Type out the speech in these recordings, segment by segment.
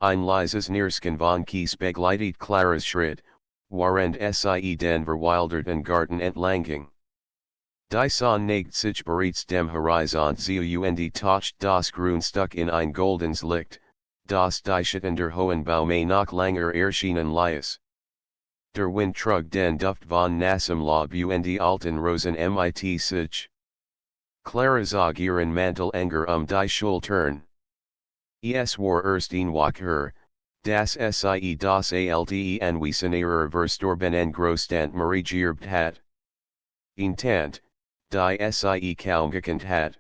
Ein leises Niersken von Kiesbegleit Klares Schritt, Warend Sie den Verwilderten Garten entlangen. Die Sonne neigt sich bereits dem Horizont zu und taucht das Grünstück in ein goldens Licht, das die Schatten hohen Baume noch langer erschienen ließ. Der Wind trug den Duft von nassem Laub und alten Rosen mit sich. Clara zog ihren Mantel enger die Schultern. Es war erst ein Wacher, das Sie das Alte Anwesen ihrer verstorbenen Großtante Marie geerbt hat. Ein Tant, die Sie kaum gekannt hat.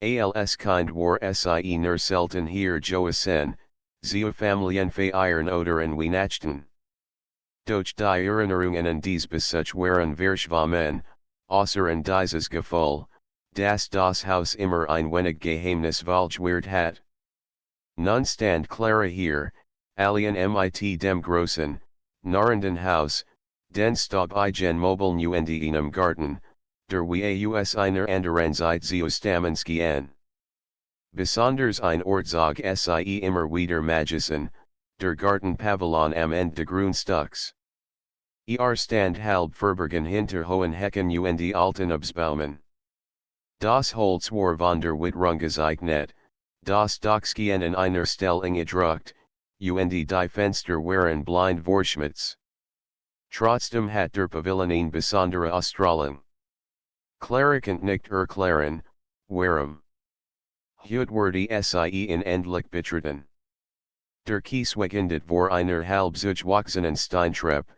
Als Kind war Sie nur selten hier gewesen, zu Familienfeiern oder in Weihnachten. Doch die Erinnerungen des Besuchs waren verschwommen, außer in dieses Gefühl, dass das Haus immer ein wenig geheimnisvoll wird hat. Nun stand Clara hier, alien mit dem großen, narrenden Haus, den Staub igen mobilen und einem Garten, der wie aus einer anderen Zeit zu stammen schien. Besonders ein Ort zog Sie immer wieder Magischen, der Gartenpavillon am Ende des Grundstücks. Stand halb verborgen hinter hohen Hecken und alten Obstbäumen. Das Holz war von der Witterung gezeichnet, das Dachschen in einer Stellung gedruckt, und die Fenster waren blind Vorschmitz. Trotzdem hat der Pavillon eine besondere Ausstrahlung. Clara konnte nicht erklären, warum. Heute wurde Sie in endlich betreten. Der Kieswegendet vor einer halb zugewaxenen Steintreppe,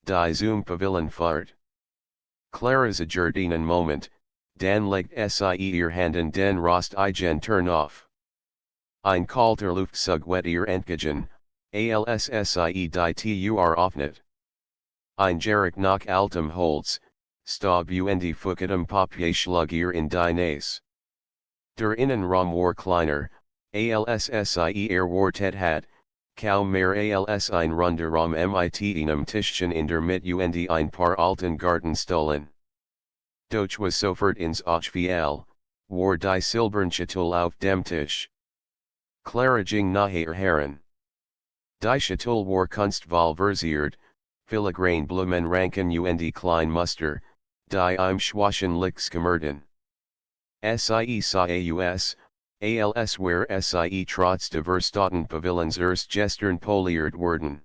die zum Pavillon fahrt. Clara zagert einen Moment, dann legt Sie ihr Hand in den Rost igen turn auf. Ein kalter Luftzug wet ihr Entgegen, als Sie die Tür öffnet. Ein Geruch nach altem Holz, Staub und fucketem Papier schlug ihr in die Nase. Der Innenraum war kleiner, als Sie erwartet hat, kaum mehr als ein runder Raum mit einem Tischchen in der Mitte und ein paar alten Gartenstollen. Doch was sofort ins Auge fiel, war die silberne Schatulle auf dem Tisch. Clara ging nachher heran. Die Schatulle war kunstvoll verziert, filigrane Blumenranken und klein Muster, die im schwachen Licht skimmerten. Sie sah als where Sie trotz der verstauten Pavillons erst gestern poliert wurden.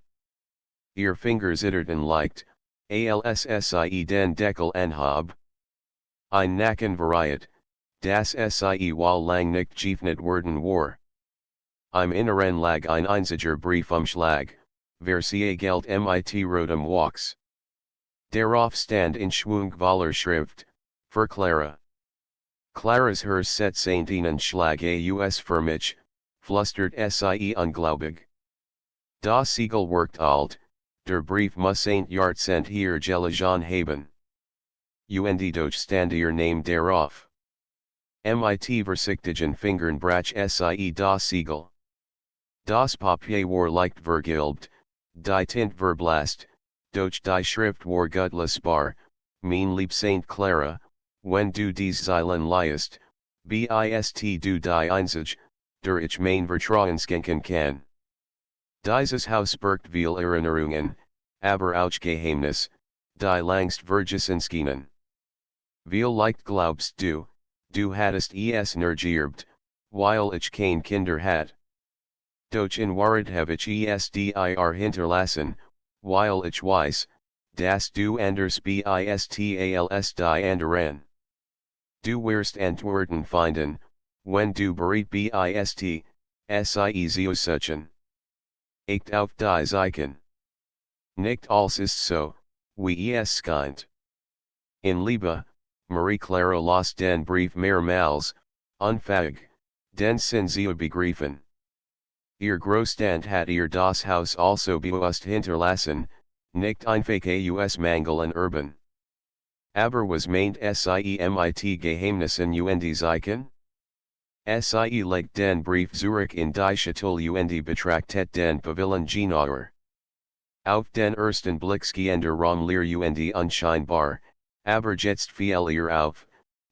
Ihr Finger zitterten leicht, als Sie den Deckel anhob. Ein Nacken variet, das Sie wall lang nicht geöffnet worden war. Im Inneren lag ein einziger Briefumschlag, versiegelt mit rotem Wachs. Darauf stand in schwungvoller Schrift, für Clara. Claras Herz set Saint einen Schlag aus für mich, flüstert Sie unglaubig. Das Siegel wirkt alt, der Brief muss ein Jahrzehnt hier gelegen haben. Und doch stand ihr Name darauf. Mit versichtigen Fingern brach Sie das Siegel. Das Papier war leicht vergilbt, die Tinte verblasst, doch die Schrift war gut lesbar, mein lieb Saint Clara, wenn du dies Zeilen liest, bist du die Einzige, der ich mein Vertrauen schenken kann. Dieses Haus birgt viel Erinnerungen, aber auch Geheimnis, die langst vergessen schienen. Viel leicht glaubst du, du hattest es nur geerbt, weil ich kein Kinder hat. Doch in Wahrheit habe ich es dir hinterlassen, weil ich weiß, dass du anders bist als die anderen. Du wirst Antworten finden, wenn du bereit bist, sie zu suchen. Acht auf die Zeichen. Nicht alles ist so, wie es scheint. In Liebe, Marie Clara las den Brief mehrmals, unfähig, den Sinn zu begreifen. Ihr Großtante hat ihr das Haus also bewusst hinterlassen, nicht einfach aus Mangel an Urban. Aber was meint Sie mit Geheimnissen und Zeichen? Sie legt den Brief zurück in die Schatulle und betrachtet den Pavillon genauer. Auf den ersten Blick schien der Raum leer und unscheinbar, aber jetzt fiel ihr auf,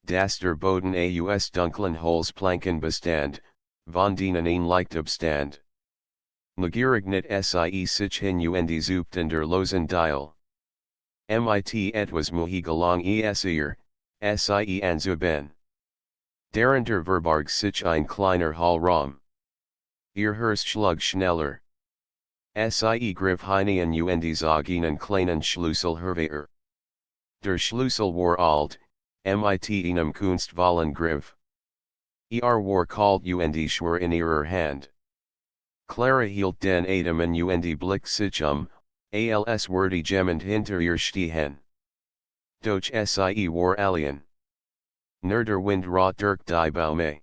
dass der Boden aus dunklen Holzplanken bestand, von denen ein Licht abstand. Lagerignet sie sich hin und zoopten der losen Dial. Mit etwas Muhigelang esier, sie anzuben. Darunter Verbarg sich ein kleiner Hallraum. Ihr Hörst schlug schneller. Sie griff hinein und zog einen kleinen Schlüssel hervor. Der Schlüssel war alt, mit einem kunstvollen Griff. War kalt und schwer in ihrer Hand. Clara hielt den Atem und Blick sich als würde jemand hinter ihr stehen. Doch sie war alien. Nur der Wind rot durch die Bäume.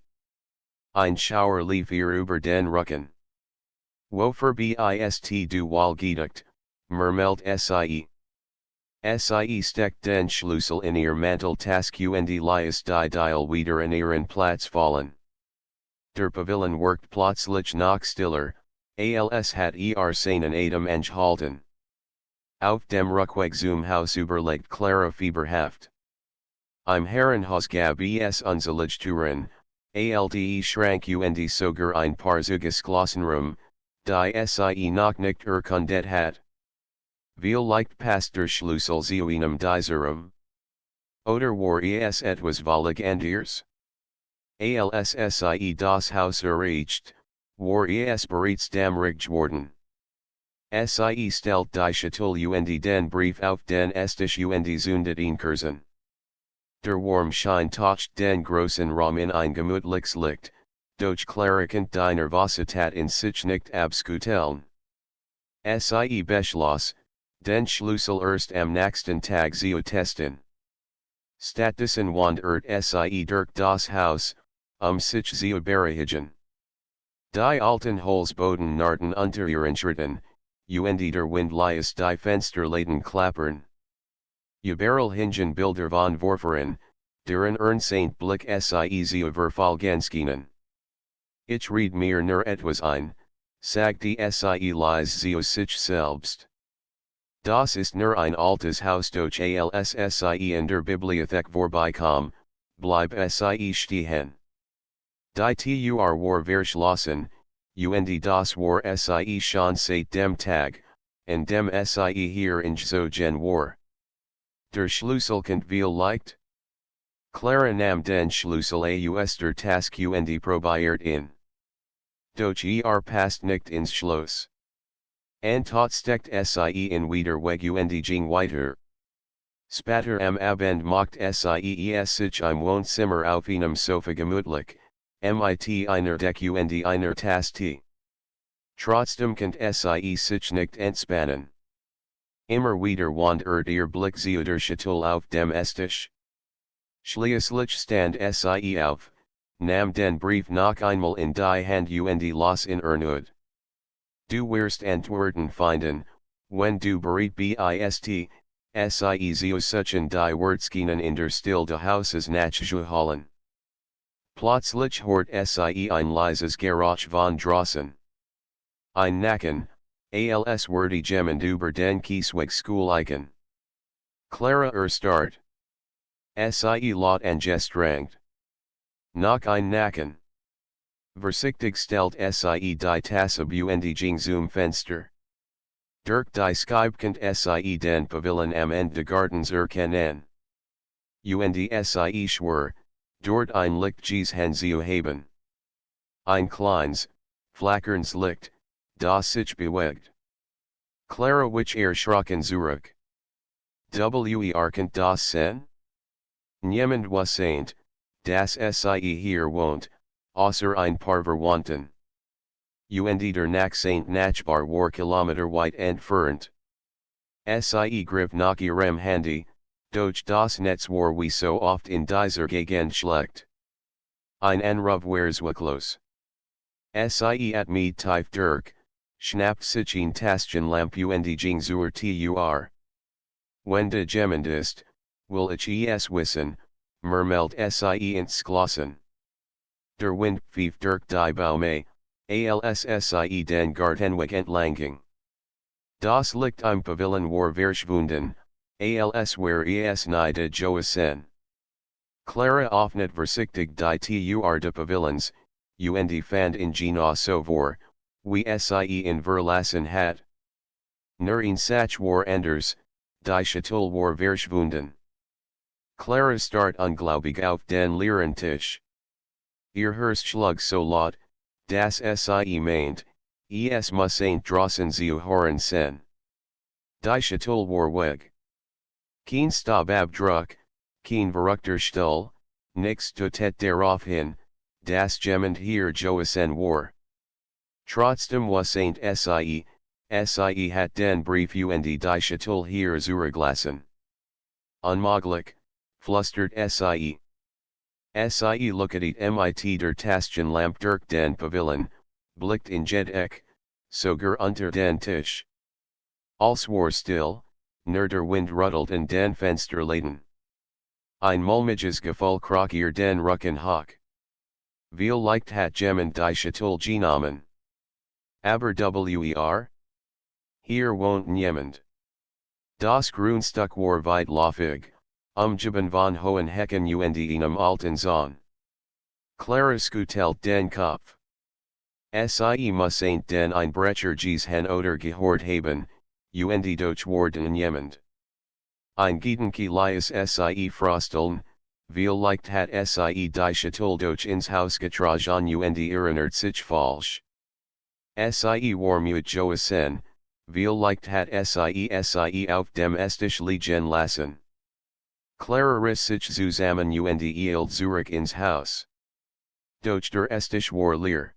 Ein Schauer lief ihr über den Rücken. Wofür bist du wohlgedeckt, murmelt sie. Sie steckt den Schlüssel in ihr Manteltask und ließ die Dial wieder in ihren Platz fallen. Der Pavillon worked plötzlich noch stiller, als hat seinen Atem angehalten. Auf dem Rückweg zum Haus überlegt Clara fieberhaft. Im Herrenhaus gab es Unsichtbaren, schrank und sogar ein paar Zugeschlossenrum, die sie noch nicht erkundet hat. Wie leicht passt der Schlüssel zu einem dieser Oder war es etwas völlig anderes? Als sie das Haus erreicht, war es bereits dämmerig geworden. Sie stellt die Schatulle und den Brief auf den Esstisch und zündet ihn kurzen. Der Warmschein toucht den großen Raum in ein gemütliches Licht, doch Clara kennt die Nervosität in sich nicht abskuteln. Sie beschloss, den Schlüssel erst am nächsten Tag zu testen. Stattdessen wandert sie durch das Haus, sich zu beruhigen. Die alten Holzboden narten unter ihren Schritten, und der Wind ließ die Fensterläden klappern. Überall hingen Bilder von Vorfahren, deren ernsthaft Blick sie zu verfolgen. Ich red mir nur etwas ein, sagte sie leise zu sich selbst. Das ist nur ein altes Haus doch als sie in der Bibliothek vorbeikommen, bleib sie stehen. Die Tür war verschlossen, und das war sie schon seit dem Tag, an dem sie hier eingezogen war. Der Schlüssel kennt viel leicht? Clara nahm den Schlüssel aus der Task und probiert ihn. Doch passt nicht ins Schloss. Tot steckt sie in wieder weg und ging weiter. Später am Abend macht sie sich im Wohnzimmer auf einem Sofa gemütlich, mit einer Decke und einer Tasse Tee. Trotzdem kennt sie sich nicht entspannen. Immer wieder wandert ihr Blick zu der Schatulle auf dem Esstisch. Schließlich stand sie auf, nahm den Brief noch einmal in die Hand und las in Ernst. Du wirst Antworten finden, wenn du bereit bist, sie zu suchen die Wurzeln in der Stille des Hauses nachzuholen. Plötzlich hört sie ein leises Geräusch von draußen. Ein Nacken, als würde jemand über den Kiesweg schleichen. Clara erstarrt. Sie laut angestrengt. Noch ein Nacken. Vorsichtig stellt sie die Tasse und ging zum Fenster. Durch die Scheibe kennt sie den Pavillon am Ende des Gartens erkennen. Und sie schwör, dort ein Licht gesehen zu haben. Ein kleines, flackerndes Licht, das sich bewegt. Clara wich erschrocken zurück. Kennt das sein? Niemand wahrscheinlich, dass sie hier wohnt, außer ein paar Verwandten. Und der Nachbar war kilometerweit entfernt. Sie griff nach ihrem Handy, doch das Netz war wie so oft in dieser Gegend schlecht. Ein Anruf war zwecklos. Sie mit tief durch, schnappt sich ein Taschenlampe und ging zur Tür. Wenn de jemand ist, will ich es wissen, murmelt sie ins Glossen. Der Wind pfiff durch die Bäume, als sie den Gartenweg entlang. Das Licht im Pavillon war verschwunden, als wär es nicht gewesen. Clara öffnet vorsichtig die Tür des Pavillons, und fand in Gina so vor, wie sie in verlassen hat. Nur in Sach war anders, die Schatulle war verschwunden. Clara start unglaubig auf den leeren Tisch. Ihr Herz schlug so laut, dass sie meint, es muss ain't draußen zu hören sein. Die Schatulle war weg. Kein Stababdruck, kein verrückter Stuhl, nix deutet darauf hin, dass jemand hier gewesen war. Trotzdem was ain't sie hat den Brief und die Schatulle hier zurückgelassen. Unmöglich, flüstert sie. Sie looked mit der Taschenlampe durch den Pavillon, blickt in Jedeck, sogar unter den Tisch. Alles war still, nur der Wind rüttelt in den Fensterläden. Ein mulmiges Gefühl kroch ihr den Rücken hoch. Vielleicht hat jemand die Schatulle genommen. Aber hier wohnt niemand. Das Grundstück war weit laufig, umgeben von hohen Hecken und einem alten Zaun. Clara schüttelt den Kopf. Sie muss ain't den Einbrecher hen oder gehört haben, und doch war den jemand. Ein Gedanke ließ sie frosteln, vielleicht hat sie die Schatulle doch ins Haus getragen und erinnert sich falsch. Sie war müde gewesen, vielleicht hat sie auf dem Esstisch liegen lassen. Clara riss sich zusammen und eilt zurück ins Haus. Doch der Esstisch war leer.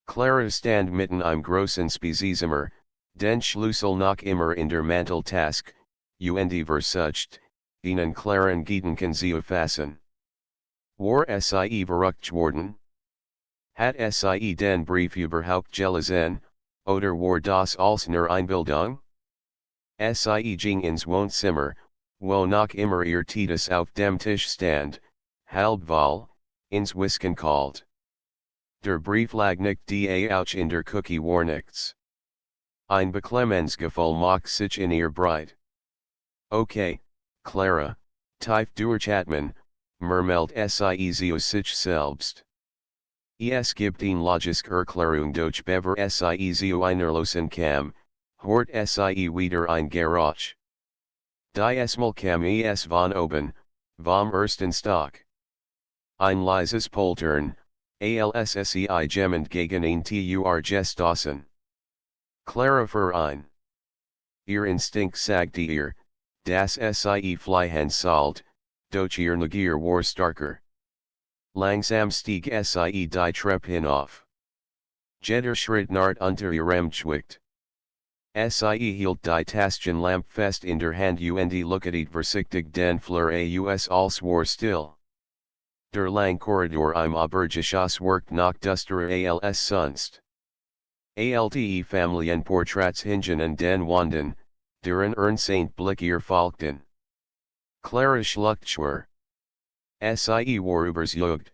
Clara stand mitten im großen Speisezimmer, den Schlüssel noch immer in der Manteltaske, und versucht, einen klaren Gedanken zu fassen. War sie verrückt worden? Hat sie den Brief überhaupt gelesen, oder war das als nur Einbildung? Sie ging ins Wohnzimmer, wo noch immer ihr Titus auf dem Tisch stand, halb voll, ins Whisken kalt. Der Brief lag nicht auch in der Cookie war nichts. Ein Beklemmensgefühl macht sich in ihr breit. Okay, Clara, tief durchatmen, murmelt sie zu sich selbst. Es gibt eine logische Erklärung doch bever sie zu einer losen kam, hort sie wieder ein Garage. Die Esmal kam von oben, vom ersten Stock. Ein leises Poltern, alssi jemand gegen ein gestoßen. Clara verein. Ihr Instinkt sagte ihr, dass sie fliehen sollt, doch ihr Neugier war starker. Langsam stieg sie die Treppe hinauf. Jeder Schritt naht unter ihrem Gewicht. Sie hielt die Taschenlampe fest in der Hand und lookte vorsichtig den Flur als war still. Der lang Korridor im Obergeschoss worked noch dusterer als sonst. Alte Familienporträts hingen an den Wänden, deren Ernst Blick ihr folgten. Clara schluckte schwer. Sie war überzeugt,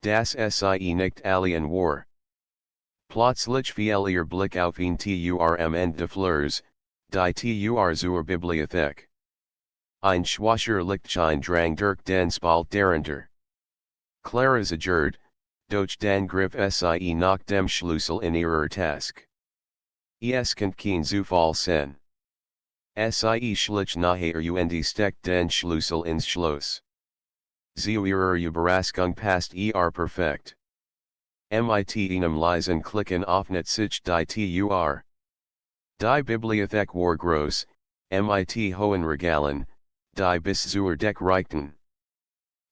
dass sie nicht alien war. Plötzlich fiel ihr Blick auf ein Turm de Fleurs, die zur Bibliothek. Ein schwacher Lichtschein drang durch den Spalt darunter. Clara zagert, doch dann griff sie nach dem Schlüssel in ihrer Taske. Es kann kein Zufall sein. Sie schlich nachher und steckt den Schlüssel ins Schloss. Zu ihrer Überraschung passt perfekt. Mit einem leisen Klicken öffnet sich die Tür. Die Bibliothek war groß, mit hohen Regalen, die bis zur Decke reichten.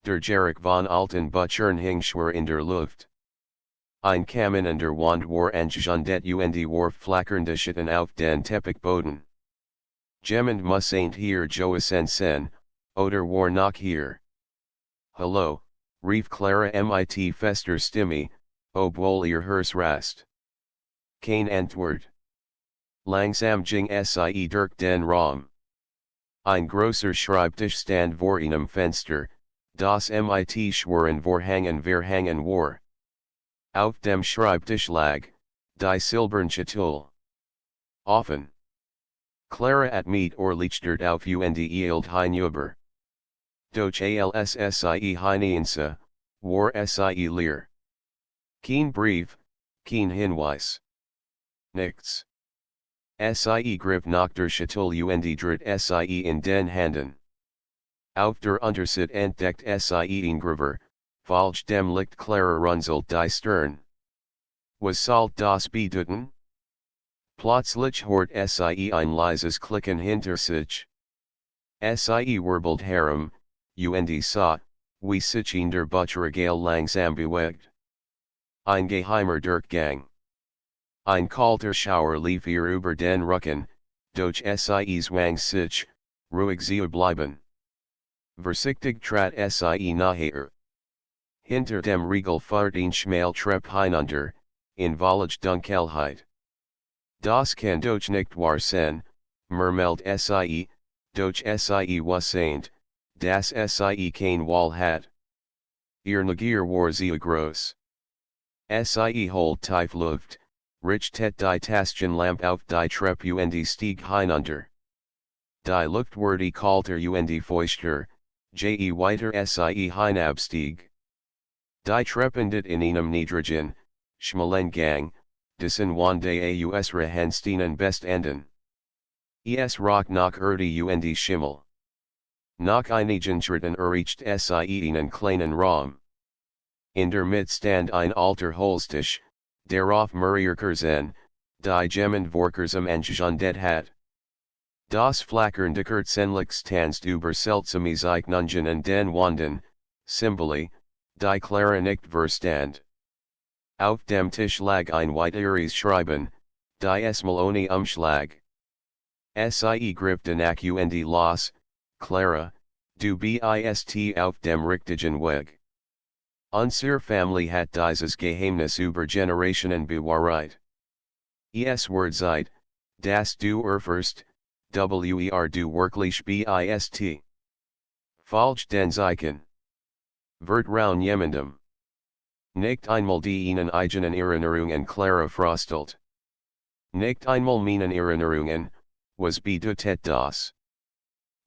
Der Geruch von alten Büchern hing schwer in der Luft. Ein Kamin an der Wand war angezündet und warf flackernde Schatten auf den Teppichboden. Jemand muss ain't hier gewesen sein, oder war noch hier. Hallo, rief Clara mit fester Stimme, obwohl ihr Herz rast. Kein Antwort. Langsam ging sie durch den Raum. Ein großer Schreibtisch stand vor einem Fenster, das mit schweren Vorhängen verhangen war. Auf dem Schreibtisch lag, die silberne Schatulle. Offen. Clara mit lichtert auf und eilt hinüber. Doch als sie hineinsa, war sie leer. Kein Brief, kein Hinweis. Nichts. Sie grip nach der Schatulle und dritt sie in den Handen. Auf der Unterschied entdeckt sie Ingräber, falsch dem Licht klarer runzelt die Stirn. Was sollt das bedeuten? Plötzlich hört sie ein leises Klicken hinter sich. Sie wirbelt herum, und sah, wie sich in der Butcherregale langsam bewegt. Ein geheimer Durchgang. Ein kalter Schauer lief ihr über den Rücken, doch sie zwang sich, ruhig zu bleiben. Vorsichtig trat sie nahe. Hinter dem Riegel fahrt ein schmal Treppe hinunter, in völlig Dunkelheit. Das kann doch nicht wahr sein, murmelt sie, doch sie wusste, dass sie kein Wall hat. Ihr Negier war sehr groß. Sie holt tief Luft, richtet die Taschenlampe auf die Treppe und stieg hinunter. Die Luft wurde kalter und feuchter, je weiter sie hinabstieg. Die Treppe endet in einem niedrigen, schmalen Gang, dessen Wände unsere Handsteinen bestanden. Es roch nach Erde und Schimmel. Nach einigen Schritten erreicht sie einen kleinen Raum. In der Mitte stand ein alter Holztisch, darauf mehrere Kerzen, die jemand vorkersam angewendet hat. Das flackernde Kerzenlicht tanzt über seltsame Zeichnungen an den Wänden, Symbole, die Clara nicht verstand. Auf dem Tisch lag ein weiteres Schreiben, die mal ohne Umschlag. Sie griff nach und las, Clara, du bist auf dem richtigen Weg. Unsere Familie hat dieses Geheimnis über Generationen bewahrt. Es wird Zeit, dass du erfährst, wer du wirklich bist. Falsch den Zeichen. Vertrauen jemandem. Nicht einmal die ihnen eigenen Erinnerungen Clara frostelt. Nicht einmal meinen Erinnerungen, was bedeutet das?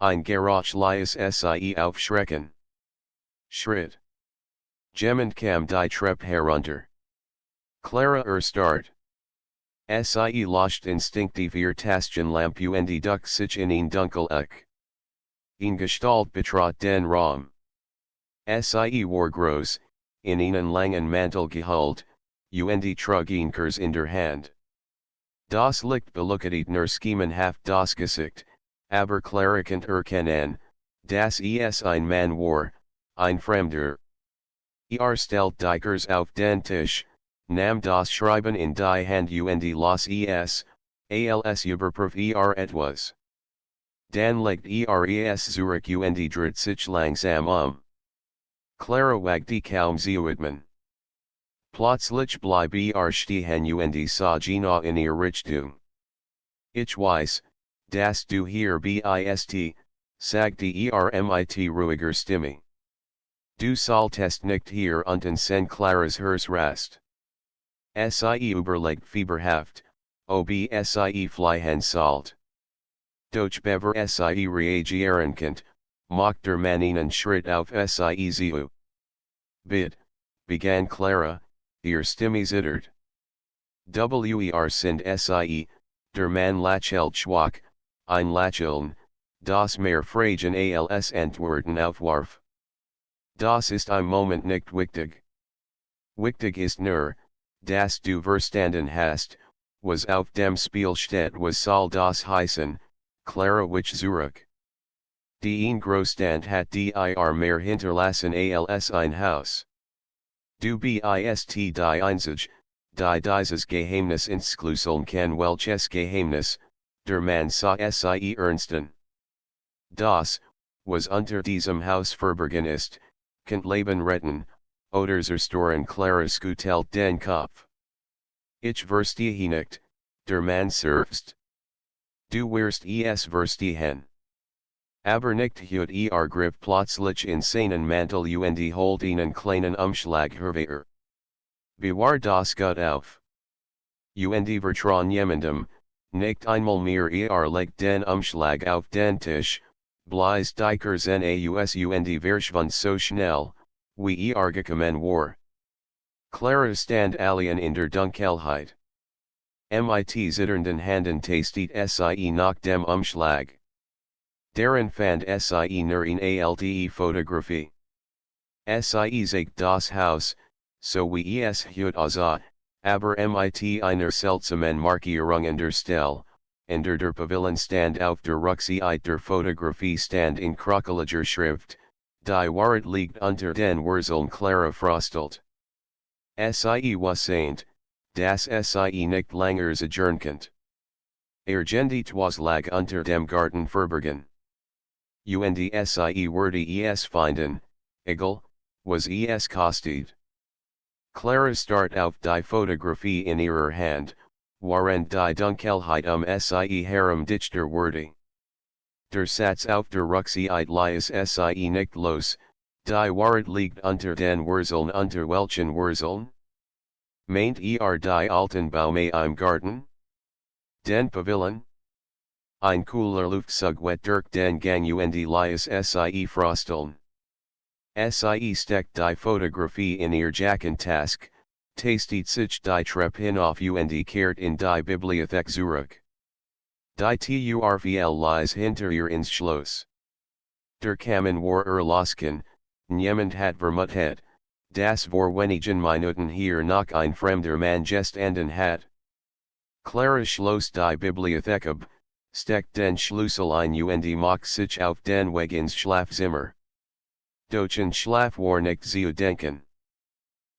Ein geräuschliches sie aufschrecken. Schritt. Jemand kam die Treppe herunter. Clara erstarrt. Sie löscht instinktiv ihr Taschenlampe und duckt sich in ein Dunkeleck. Eine Gestalt betrat den Raum. Sie war groß, in einen langen Mantel gehüllt, und trug ein Kurs in der Hand. Das Licht beleuchtet nur schemenhaft das Gesicht, aber Clara konnte erkennen, dass es ein Mann war, ein Fremder. Stellt die Kurs auf den Tisch, nahm das Schreiben in die Hand und las als überprüft etwas. Dann legt es zurück und dreht sich langsam. Clara wagte kaum zu atmen. Plötzlich blieb stehen und sah genau in ihr Richtung. Ich weiß, dass du hier bist, sagte mit ruhiger Stimme. Du solltest nicht hier unten sein Claras Herz rast. Sie überlegt fieberhaft, ob sie fliehen sollt. Doch bevor sie reagieren konnte, macht der Mann einen Schritt auf sie zu. Bitte, begann Clara, ihr Stimme zittert. Sind sie, der Mann lächelt schwach, ein Lächeln, das mehr Fragen als Antworten aufwarf. Das ist im Moment nicht wichtig. Wichtig ist nur, dass du verstanden hast, was auf dem Spiel steht. Was soll das heißen, Clara wich zurück. Die ein Großstand hat dir mehr hinterlassen als ein Haus. Du bist die Einzige, die dieses Geheimnis entschlüsseln kann. Welches Geheimnis, der Mann sah sie ernsten. Das, was unter diesem Haus verborgen ist, kann Leben retten, oder zerstören. Clara schüttelt den Kopf. Ich verstehe nicht, der Mann seufzt. Du wirst es verstehen. Aber nicht heute griff plötzlich in seinen Mantel und holt einen kleinen Umschlag hervor. Bewahrt das gut auf. Und vertrauen jemandem, nicht einmal mehr. Legt den Umschlag auf den Tisch, bläst die Kerzen aus und verschwand so schnell, wie gekommen war. Clara stand allein in der Dunkelheit. MIT zitternden handen tastet sie nach dem Umschlag. Darin fand sie nur in alte Fotografie. Sie zeigt das Haus, so wie es heute aussah, aber mit einer seltsamen Markierung an der Stelle, und der Pavillon stand auf der Rückseite der Fotografie stand in krokeliger Schrift, die Wahrheit liegt unter den Wurzeln klarer frostelt. Sie wusste, dass sie nicht langer sein konnte. Was lag unter dem Garten verborgen. Und sie wurde es finden, egal, was es kostet. Clara start auf die Fotografie in ihrer Hand, während die Dunkelheit sie herumdichter wurde. Der Satz auf der Rückseite lies sie nicht los, die Wahrheit liegt unter den Wurzeln unter welchen Wurzeln? Meint die alten Bäume im Garten? Den Pavillon? Ein cooler Luftzug wet durch den Gang und lies sie frosteln. Sie steckt die Fotografie in ihr Jackentasche, tastet sich die Treppe hinauf und kehrt in die Bibliothek zurück. Die Turfl lies hinter ihr ins Schloss. Der Kamin war losken, niemand hat vermutet, dass vor wenigen Minuten hier noch ein fremder Mann gestanden hat. Clara schloss die Bibliothek ab, steckt den Schlüssel ein und macht sich auf den Weg ins Schlafzimmer. Doch Schlaf war nicht zu denken.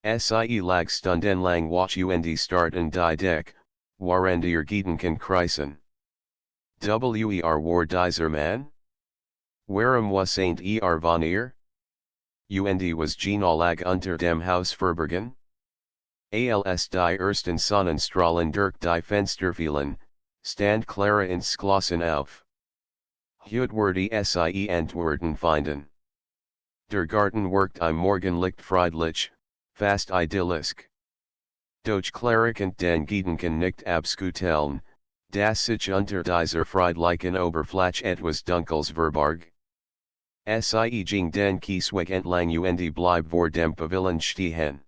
Sie lag stundenlang wach und starrten die Decke, während ihr Gedanken kreisen. War dieser Mann? Warum wasn't von ihr? Und was lag unter dem Haus verborgen? Als die ersten Sonnenstrahlen durch die Fenster fielen, stand Clara ins Schlossen auf. Heute wurde sie Antworten finden. Der Garten wirkt im Morgenlicht friedlich, fast idyllisch. Doch Clara konnte den Gedanken nicht abskuteln, dass sich unter dieser friedlichen Oberfläche etwas Dunkles verbarg. Sie ging den Kiesweg entlang und blieb vor dem Pavillon stehen.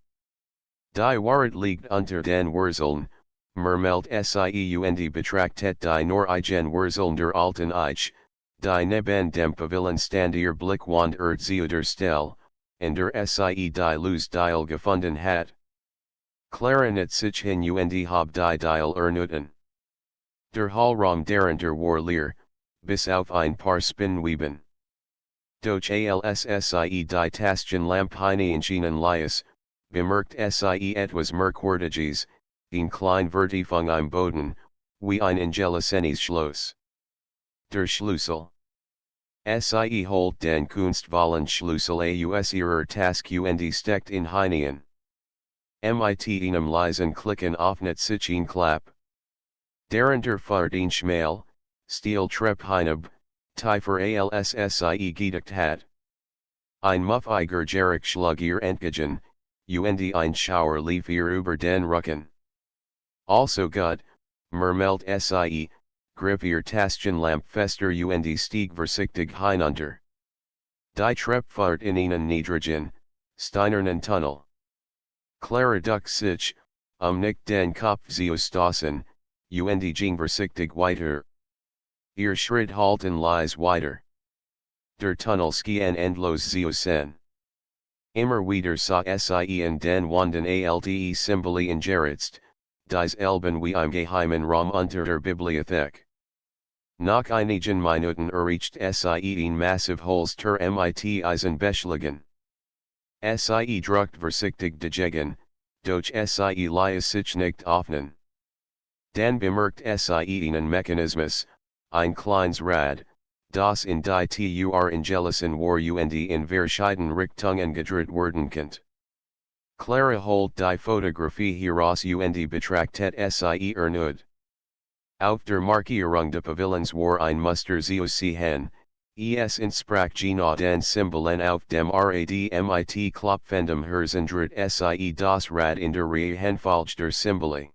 Die Wahrheit liegt unter den Wurzeln, murmelt sie und betrachtet die Norwegen Wurzeln der alten Eich, die neben dem Pavillon stand ihr Blick wandert zu der Stelle, und der sie die Luz-Dial gefunden hat. Clara net sich hin und hab die Dial ernuten. Der Hallraum darunter war leer, bis auf ein paar Spinnweben. Doch als sie die Taschenlampe hineinschienen ließ, bemerkt sie etwas Merkwürdiges, ein klein Vertiefung im Boden, wie ein angelisches Schloss. Der Schlüssel. Sie holt den kunstvollen Schlüssel aus ihrer Tasche und steckt ihn hinein. Mit einem leisen Klicken öffnet sich ein Klapp. Darunter fährt ein schmal, Stahltreppe hinab, tiefer als sie gedacht hat. Ein muffiger Geruch schlug ihr entgegen, und ein Schauer lief ihr über den Rücken. Also gut, murmelt sie, griff ihr Taschenlampe fester und stieg vorsichtig hinunter. Die Treppe fährt in einen niedrigen, steinernen Tunnel. Clara duckt sich, nicht den Kopf zu stoßen, und ging vorsichtig weiter. Ihr Schritt halten lies weiter. Der Tunnel skien endlos zu sen. Immer wieder sah sie in den Wanden alte Symbole ingeritzt, dies Elben wie im geheimen Raum unter der Bibliothek. Nach einigen Minuten erreicht sie ein massiv Holster mit Eisenbeschlägen. Sie druckt vorsichtig dagegen, doch sie ließ sich nicht öffnen. Dann bemerkt sie einen Mechanismus, ein kleines Rad, das in die angelassen war und in verschiedenen Richtungen gedreht werden konnte. Clara holt die Fotografie heraus und betrachtet sie erneut. Auf der Markierung des Pavillons war ein Muster zu sehen, es entsprach genau den Symbolen auf dem Rad mit klopfendem Herzen dreht sie das Rad in der Reihenfolge der Symbole.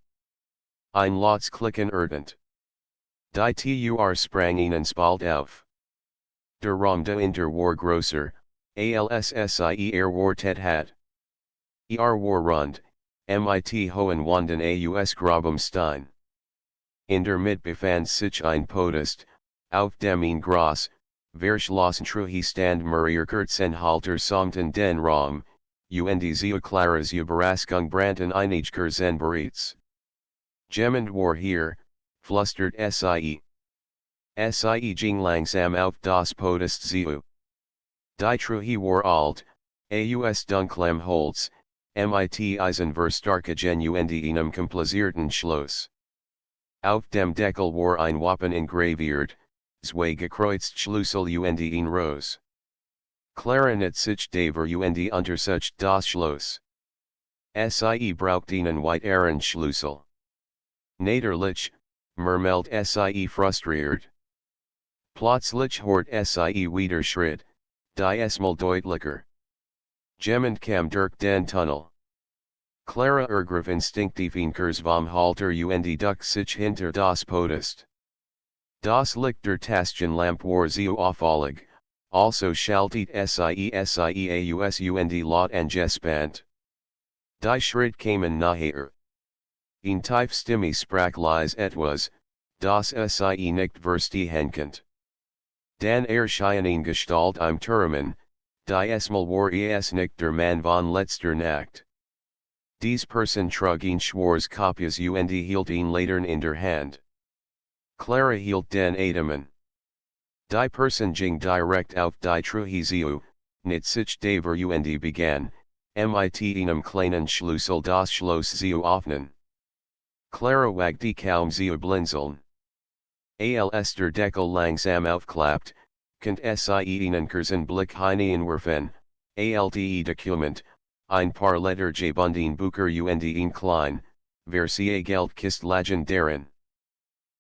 Ein lautes Klicken erdend. Die sprang ihnen spalt auf. Der Raum dahinter war größer, als sie erwartet hat. War rund, mit hohen Wanden aus grobem Stein. der mit befand sich ein Podest, auf dem ihn groß, verschlossen Truhe stand Marier Kurzenhalter samten den Raum, und sehr klares Überraschung brannten einige Kerzen bereits. Jemand war hier, flüstert Sie. Sie ging langsam auf das Podest zu. Die Truhe war alt, aus dunklem Holz, mit Eisenverstärkungen und einem komplizierten Schloss. Auf dem Deckel war ein Wappen engraviert, zwei gekreuzt Schlüssel und ein Rose. Clarinet sich Daver und untersucht das Schloss. Sie braucht einen weiteren Schlüssel. Natürlich, murmelt Sie frustriert. Plötzlich hört Sie wieder Schritt, diesmal deutlicher. Jemand kam durch den Tunnel. Clara ergriff instinktiv ein Kurs vom Halter und duckte sich hinter das Podest. Das Licht der Taschenlampe war sehr auffällig, also schaltet Sie aus und laut angespannt. Die Schritt kamen nachher. Ein tief Stimme sprach leise etwas, das Sie nicht verstehen konnte. Dann erschien Gestalt im Turmen, diesmal war es nicht der Mann von letzter Nacht. Dies Person trug ein schwarzes Kopjes und hielt ihn Latern in der Hand. Clara hielt den Atemen. Die Person ging direkt auf die Truhe zu, nicht sich Daver und begann, mit einem kleinen Schlüssel das Schloss zu öffnen. Clara wagte kaum zu blinzeln. Als der Deckel langsam aufklappt, konnte Sie einen kurzen Blick hineinwerfen, alte Dokument, ein paar Letter gebunden Bücher und ein klein, versie Geldkist lagen darin.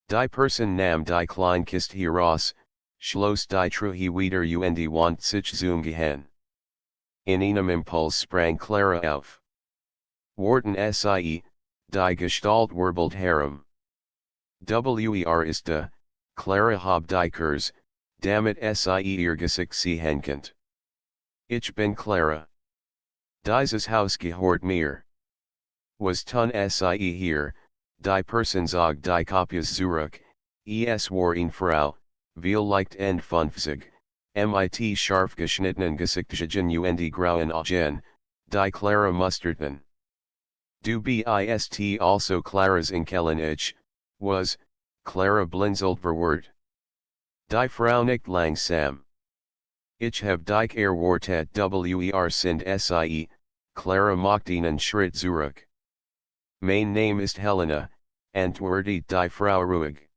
Die Person nahm die Kleinkist heraus, schloss die Truhe wieder und wand sich zum Gehen. In einem Impuls sprang Clara auf. Warten Sie, die Gestalt wirbelt herum. Ist da, Clara hab die Kurs, damit Sie ihr Gesicht sehen könnt. Ich bin Clara. Dieses Haus gehört mir. Was tun Sie hier, die Person zog die Kopjes zurück, es war eine Frau, vielleicht End 50, mit scharf geschnittenen Gesichtszügen und grauen Augen, die Clara musterten. Du bist also Claras Enkelin ich, was, Clara blinzelt verwirrt. Die Frau nicht langsam. Ich hab dich erwartet sind Sie, Clara macht einen Schritt zurück. Mein Name ist Helena, antwortet die Frau ruhig.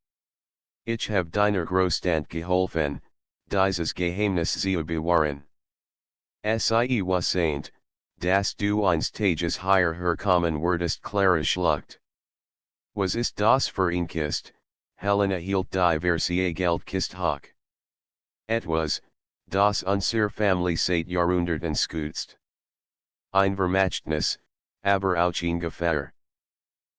Ich hab deiner Großtante geholfen, dieses Geheimnis zu bewahren. Sie wasseint, dass du einst Tages hier herkommen wurdest Clara schluckt. Was ist das für ein Kist, Helena hielt die Versie Geldkist hoch. Etwas, das unsere Family seit Jahrhunderten schützt. Ein Vermächtnis, aber auch ein Gefahr.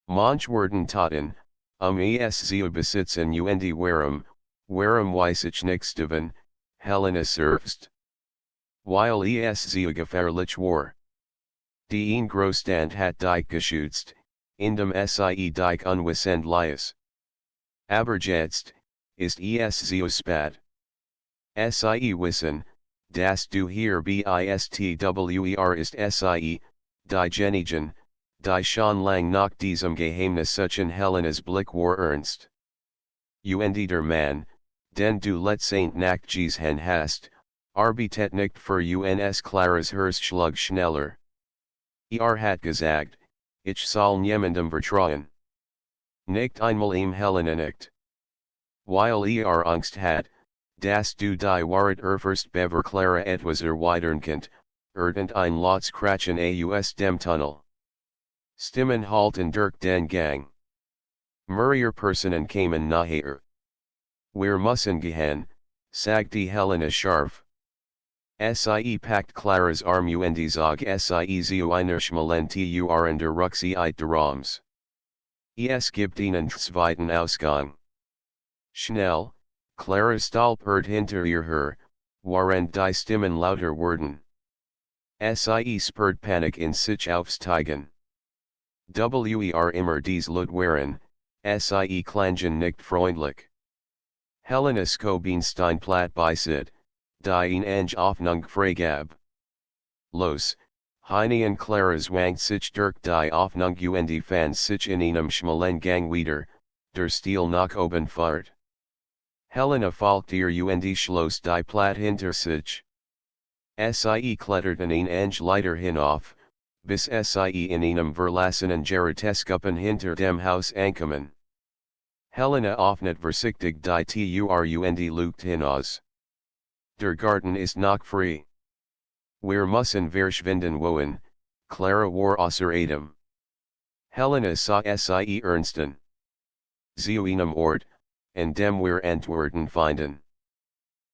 Manch werden taten, es zu besitzen und warum weiß ich nichts davon, Helena selbst. Weil es zu gefährlich war. Die ein Großtante hat dich geschützt, indem Sie dich unwissend ließ. Aber jetzt, ist es zu spät. Sie wissen, dass du hier bist ist Sie, die Genigen, die schon lang nach diesem Geheimnis suchen Helenas Blick war ernst. Und der Mann, den du letztendlich nach gesehen hast, arbeitet nicht für uns Claras Herzschlag schneller. Hat gesagt, ich soll niemandem vertrauen. Nicht einmal Helena nicht. Weil Angst hat, dass du die Wahrheit erfährst bever Clara etwas erweitern könnt, und ein Lots krachen aus dem Tunnel. Stimmen halten durch den Gang. Mehrere Personen kamen nachher. Wir müssen gehen, sagte Helena scharf. Sie packt Claras Arm und zog Sie zu einer schmalen Tür der Rückseite des Raums. Es gibt einen zweiten Ausgang. Schnell, Clara stolpert hinter ihr her, während die Stimmen lauter wurden. Sie spürt Panik in sich aufsteigen. Immer dies Laut waren, Sie Klangen nicht freundlich. Helena Skobinstein platt beisid, die Ange Hoffnung Freigab. Los, Heine und Clara Zwang sich durch die Hoffnung und fand sich in einem schmalen Gang wieder, der Stil nach oben fahrt. Helena folgt ihr und schloss die Platt hinter sich. Sie kletterten ein Ange Leiter hinauf, bis sie in einem verlassenen Geräteschuppen hinter dem Haus ankommen. Helena öffnet vorsichtig die Tür und lugt hinaus. Der Garten ist noch frei. Wir müssen verschwinden wohin, Clara war außer Atem. Helena sah sie ernsten. Zu einem Ort, an dem wir Antworten finden.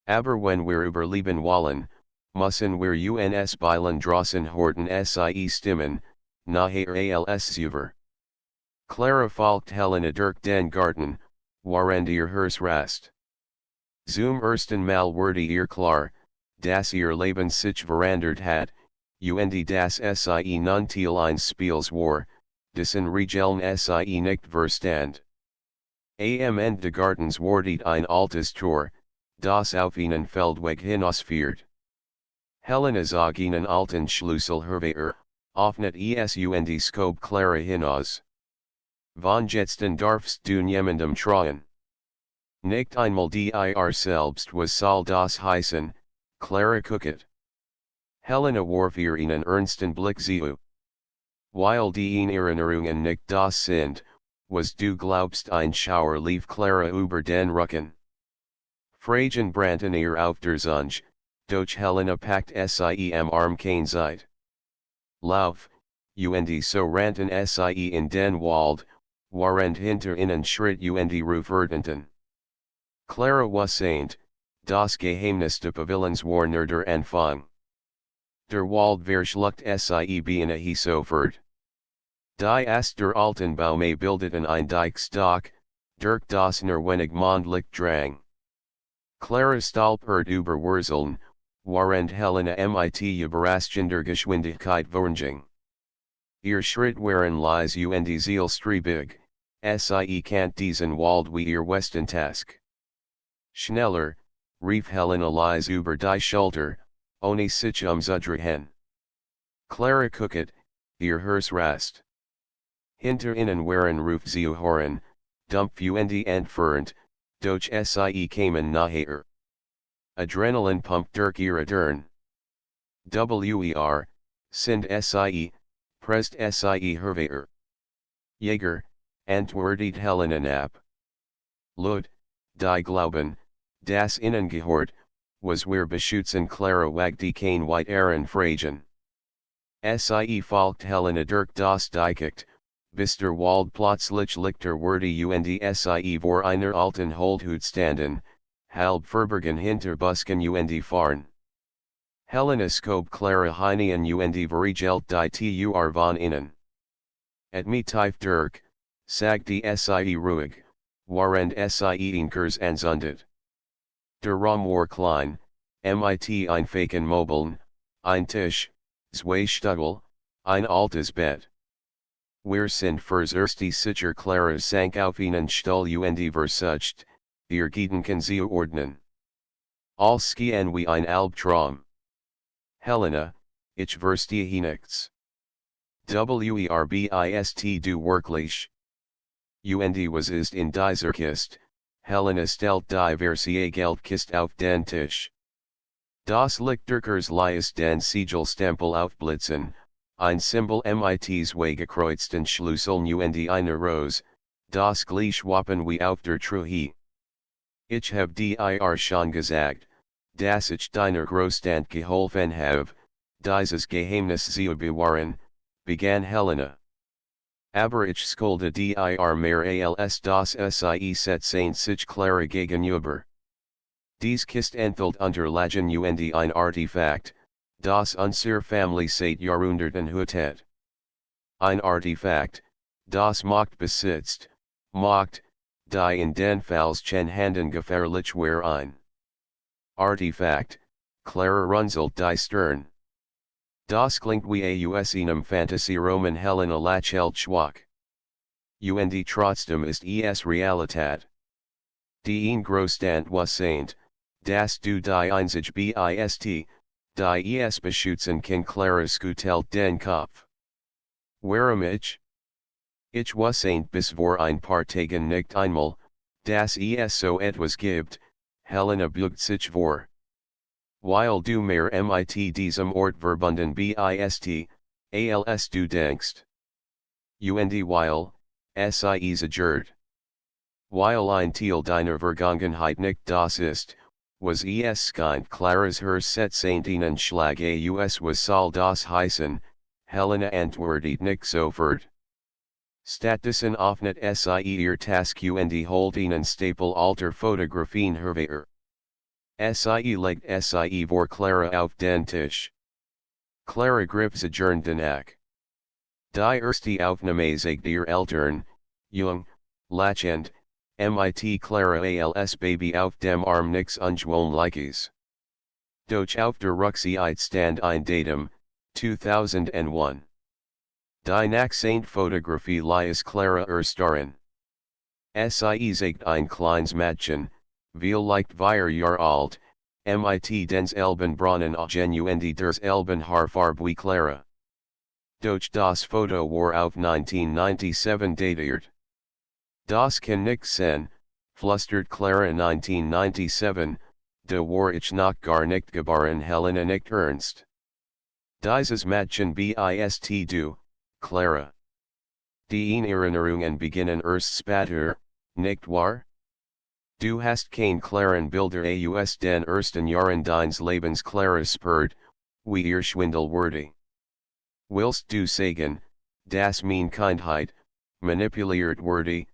Aber wenn wir überleben wollen, müssen wir uns beilen draußen horten sie stimmen, nachher als Zuver. Clara folgt Helena durch den Garten, während ihr Herz rast. Zum ersten Mal wurde ihr klar, dass ihr Leben sich verändert hat, und das sie nun Teil eines Spiels war, dessen Regeln sie nicht verstand. Am Ende des Gartens wartet ein altes Tor, das auf einen Feldweg hinausführt. Helena zog einen alten Schlüssel hervor, öffnet es und schob Clara hinaus. Von jetsten darfst du niemandem trauen. Nicht einmal dir selbst was soll das heißen, Clara gucket. Helena warf ihr einen ernsten Blick zu. Weil die Erinnerungen nicht das sind, was du glaubst ein Schauer lief Clara über den Rücken. Fragen brannten ihr auf der Zunge, doch Helena packt sie am Arm keine Zeit. Lauf, und so rannten sie in den Wald, während hinter ihnen schritt und ruferten. Clara wusste, das Geheimnis des Pavillons war nur der Anfang. Der Wald verschluckt sie beinahe sofort. Die der alten Baume bildeten ein Deichstock, durch das nur wenig Mondlicht drang. Clara stolpert über Wurzeln, während Helena mit überraschender Geschwindigkeit voranging. Ihr Schritt waren leise und zielstrebig, sie kant diesen Wald wie ihr Westentask. Schneller, rief Helena leise über die Schulter, ohne sich umzudrehen. Clara gucket, ihr Herz rast. Hinter ihnen waren Rufzuhören, dumpf und entfernt, doch sie kamen nachher. Adrenalin pumpt durch ihre Dirn. Sind sie, presst sie hervor. Jäger, antwortet Helena ab. Lud, die Glauben, das ihnen gehört, was wir beschützen Clara wagte kein weiteren Fragen. Sie folgt Helena durch das Dickicht, bis der Wald plötzlich lichter wurde und sie vor einer alten Holdhut standen, halb verborgen hinter Busken und Farn. Helena schob Clara hinein und verriegelt die Tür von innen. At me tief durch, sagte sie ruhig, während sie inkers anzündet. Der Raum war klein, mit einfachen Möbeln, ein Tisch, zwei Stühle, ein altes Bett. Wir sind fürs erste sicher Clara sank auf einen Stuhl und versucht, ihr Gedanken zu ordnen. Als gehen wie ein Albtraum. Helena, ich verstehe nichts. Bist du wirklich? Und was ist in dieser Kiste? Helena stellt die Versie Geldkiste auf den Tisch. Das Lichterkers liest den Siegelstempel aufblitzen, ein Symbol mit zwei gekreuzten Schlüsseln und eine Rose, das gleiche Wappen wie auf der Truhe. Ich hab dir schon gesagt, dass ich deiner Großtante geholfen habe, dieses Geheimnis zu bewahren, begann Helena. Aber ich skolde dir mehr als das sie setzte sich Clara gegenüber. Dies Kist enthält Unterlagen und ein Artefakt, das unsere Familie seit Jahrhunderten hutet. Ein Artefakt, das Macht besitzt, Macht, die in den falschen Händen gefährlich wäre ein Artefakt, Clara runzelt die Stirn. Das klingt wie aus einem Fantasy-Roman Helena lächelt schwach. und trotzdem ist es Realität. Die Großstand was saint, dass du die Einzige bist, die es beschützen kann klares Gutelt den Kopf. Warum ich was saint bis vor ein paar Tagen nicht einmal, dass es so etwas gibt, Helena bügt sich vor. Weil du mehr mit diesem Ort verbunden bist, als du denkst. Und weil, es zerstört. Weil ein Teil deiner Vergangenheit nicht das ist, was es scheint klares Hersetzenden Schlag aus was soll das heißen, Helena antwortet nicht sofort. Stattdessen öffnet ihr Task und holt einen Stapel alter Fotografien hervor. Legt vor Clara auf den Tisch. Clara grips adjourn danach. Die erste Aufnahme zeigt ihr Eltern, jung, lachend, mit Clara als Baby auf dem Arm nix ungewohnliches. Doch auf der Rückseite stand ein Datum, 2001. Die Nachsaint Fotografie lies Clara darin. Zeigt ein kleines Mädchen, vielleicht 4 Jahre alt, mit den Elben braunen Augen und des Elben Haarfarbe wie Clara. Doch das Foto war auf 1997 datiert. Das kann nicht sein, flüstert Clara 1997, da war ich noch gar nicht geboren Helena nicht ernst. Dieses Mädchen bist du, Clara. Die Erinnerungen beginnen erst später, nicht wahr? Du hast kein klaren Bilder aus den ersten Jahren deines Lebens Clara spürt, wie ihr schwindelwürdig. Willst du sagen, dass meine Kindheit, manipuliert wurde,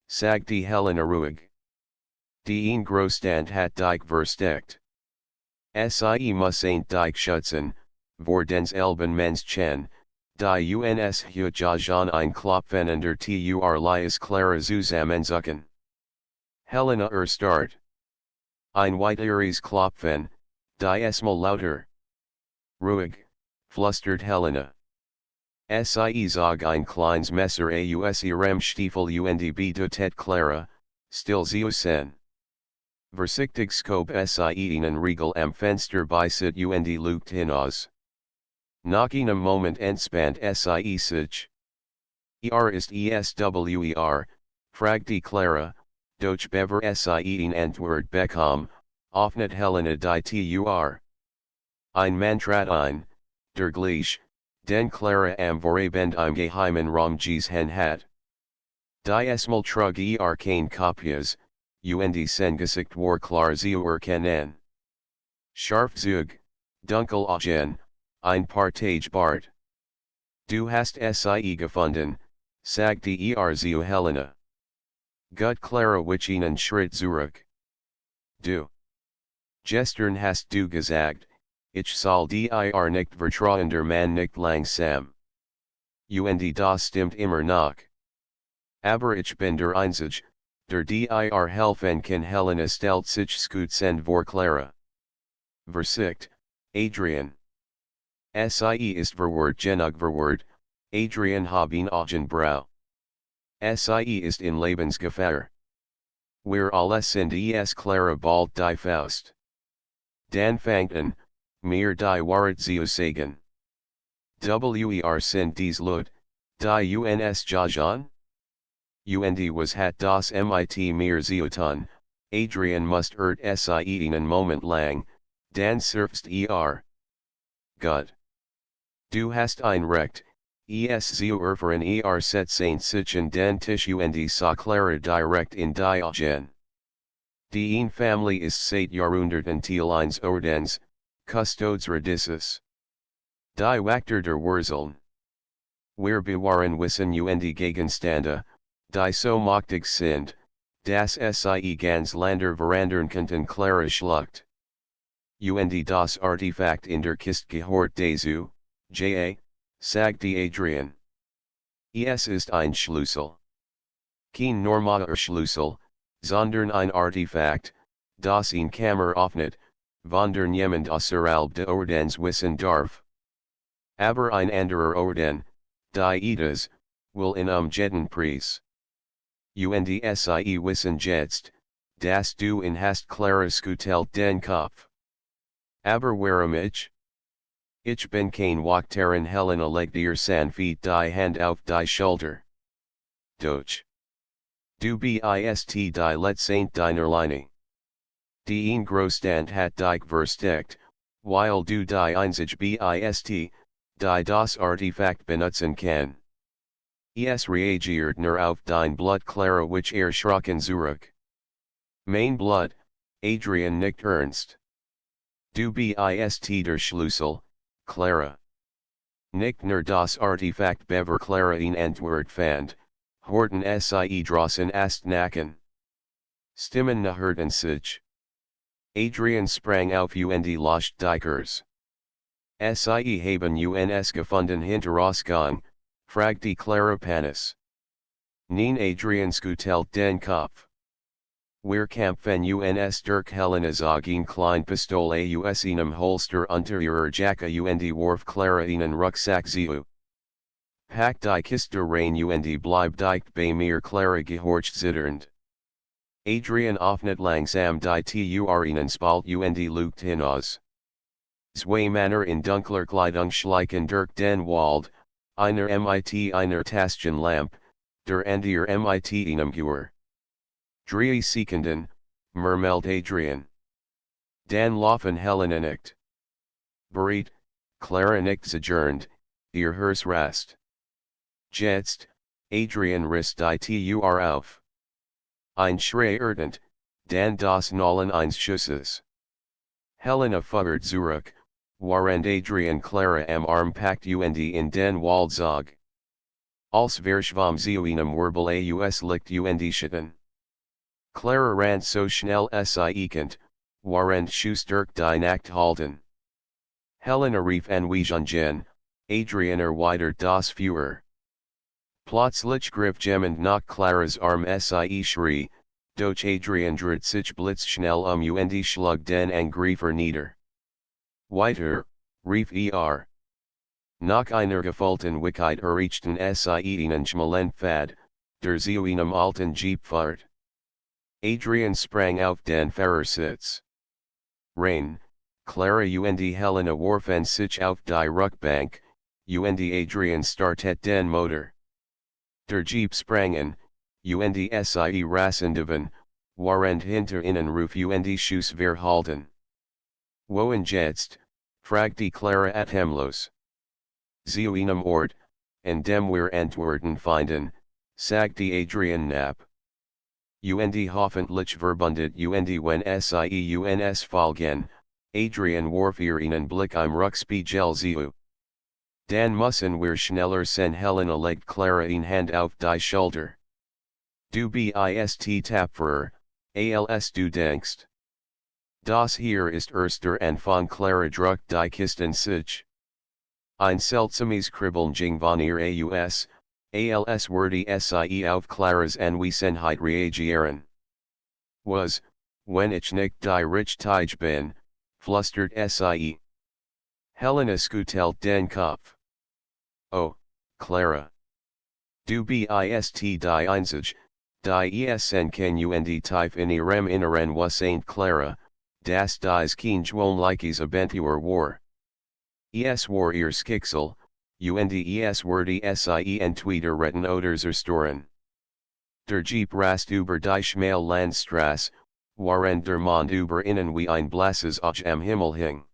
sagte Helena ruhig. Die Großstand hat dich versteckt. Muss ain't dich schützen, vor den Elben Menschen, die uns jajan ein Klopfen under tur lies Clara zusammenzucken. Helena start. Ein weiteres Klopfen, diesmal lauter. Ruhig, flüstert Helena. Sag ein kleines Messer aus ihrem Stiefel und bietet Clara, still sen. Vorsichtig scope einen Riegel am Fenster beisit und lugt hinaus. Nach einem Moment entspannt sich. Ist eswer, fragte Clara, doch bever Antwort bekommen, öffnet Helena die Tur. Ein Mann trat ein, der gleich, den Clara am Vorabend im geheimen Raum gesehen hat. Diesmal trug kein Kopias, und sein Gesicht war klar zu erkennen. Scharf Zug, dunkel Augen, ein paar Tage Bart. Du hast gefunden, sagte zu Helena. Gut Clara wich einen Schritt zurück. Du. Gestern hast du gesagt, ich soll dir nicht vertrauen der Mann nicht langsam. Und das stimmt immer noch. Aber ich bin der Einzige, der dir helfen kann Helena stellt sich schützend vor Clara. Versicht, Adrian. Ist verwirrt genug verwirrt, Adrian haben Augenbrau. Ist in Lebensgefahr. Wir alle sind es Clara bald die Faust. Dan fangen, mir die Wahrheit zu sagen. Sind dies Leute, die uns jajan? Und was hat das mit mir zu tun, Adrian must einen Moment lang, dann surfst Gut. Du hast ein Recht, es zu erfahren setzen sich in den Tisch und sa Clara direkt in die Augen. Die Family ist seit Jahrhunderten Teil eines Ordens, Custodes Radices. Die Wachter der Wurzeln. Wir bewahren Wissen und Gegenstände, die so mächtig sind, dass ganz Länder verandern könnten Clara schluckt. Und das Artefakt in der Kiste gehört dazu, sagte Adrian. Es ist ein Schlüssel. Kein normaler Schlüssel, sondern ein Artefakt, das in Kammer öffnet, wandern jemand außerhalb de Ordens wissen darf. Aber ein anderer Orden, die Edes, will in jetten Preis. Und sie wissen jetzt, dass du in hast klares Gutelt den Kopf. Aber warum ich bin kein Wachterin Helena legt ihr Sanfeet die Hand auf die Schulter. Doch. Du bist die letzte deiner Linie. Die ein Großstand hat dich versteckt, weil du die einzige bist, die das Artefakt benutzen kann. Es reagiert nur auf dein Blut Clara which erschrocken zurück. Mein Blut, Adrian nickt ernst. Du bist der Schlüssel, Clara. Nicht nur das Artefakt bever Clara in Antwort fand, Horten sie drossen ast nacken. Stimmen hörten sich. Adrian sprang auf und loscht Dikers. Sie haben uns gefunden hinterausgang, fragte Clara Panis. Nein Adrian skutelt den Kopf. Wir kämpfen uns durch Helenas Augen klein Pistole aus einem Holster unter ihrer Jacke und warf Clara einen Rucksack zu. Pack die Kiste rein und bleib dicht bei mir Clara gehorcht zitternd. Adrian öffnet langsam die Tür ihnen spalt und lugt hinaus. Zwei Männer in dunkler Kleidung schleichen durch den Wald, einer mit einer Taschenlampe, der andere mit einem Gewehr. 3 Sekunden, murmelt Adrian. Dan laufen Helena nicht. Bereit, Clara nicht zergernd, ihr Herz rast. Jetzt, Adrian riss die Tür auf. Ein Schrei erdend, dann das Knallen eines Schusses. Helena fuggert zurück, während Adrian Clara am Arm packt und in den Wald zog. Als verschwamm zu einem Wirbel aus Licht und Schatten. Clara ran so schnell sie konnte, während Schuss durch die Nacht halten. Helena rief anweisungen, Adrian erweitert das Feuer. Plötzlich griff jemand nach Claras Arm sie schrie, doch Adrian dreht sich blitzschnell und schlug den Angreifer nieder. Weiter, rief Nach einer Gewaltenwickeit erreichten sie einen schmalen Pfad, der zu einem alten Jeep fährt. Adrian sprang auf den Fahrersitz. Rain, Clara und Helena warfen sich auf die Rückbank, und Adrian startet den Motor. Der Jeep sprangen, und sie rassendeven, während hinter ihnen Ruf und Schuss verhalten. Wohin jetzt, fragte Clara atemlos. Zu einem Ort, an dem wir Antworten finden, sagte Adrian knapp. Und hoffentlich verbundet und wenn sie uns folgen, Adrian warf ihr einen Blick im Rückspiegel zu. Dan müssen wir schneller sein Helena legt Clara in Hand auf die Schulter. Du bist tapferer, als du denkst. Das hier ist erster Anfang Clara druckt die Kisten sich. Ein seltsames Kribbeln ging von ihr aus, als würde sie auf Claras Anwesenheit reagieren. Was, wenn ich nicht die Richtige bin, flüstert sie. Helena skutelt den Kopf. Oh, Clara. Du bist die einzige, die esen kann und tief in ihrem Inneren was Saint Clara, das dies kein gewöhnliches Abentur war. Es war ihr Schicksal, und es wurde sie entweder retten oder zerstören. Der Jeep rast über die schmale Landstrasse, während der Mond über ihnen wie ein blasses Auge am Himmel hing.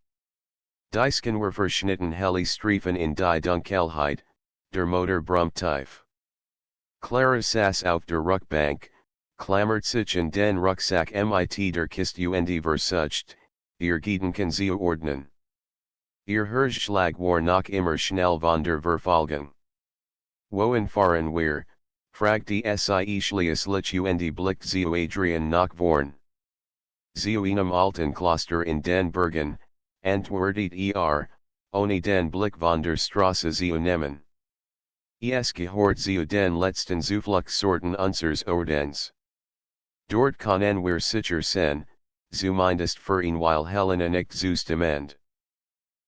Die Scanner verschnitten helle Streifen in die Dunkelheit, der Motor brummt tief. Clara saß auf der Rückbank, klammert sich in den Rucksack mit der Kiste und versucht, ihr Gedanken zu ordnen. Ihr Herzschlag war noch immer schnell von der Verfolgung. Wohin fahren wir, fragte sie schließlich und blickt zu Adrian nach vorn. Zu einem alten Kloster in den Bergen, antwortet ohne den Blick von der Straße zu nehmen. Es gehört zu den letzten Zufluchtsorten unseres Ordens. Dort können wir sicher sein, zumindest für ein Weile Helena nicht zustimmt.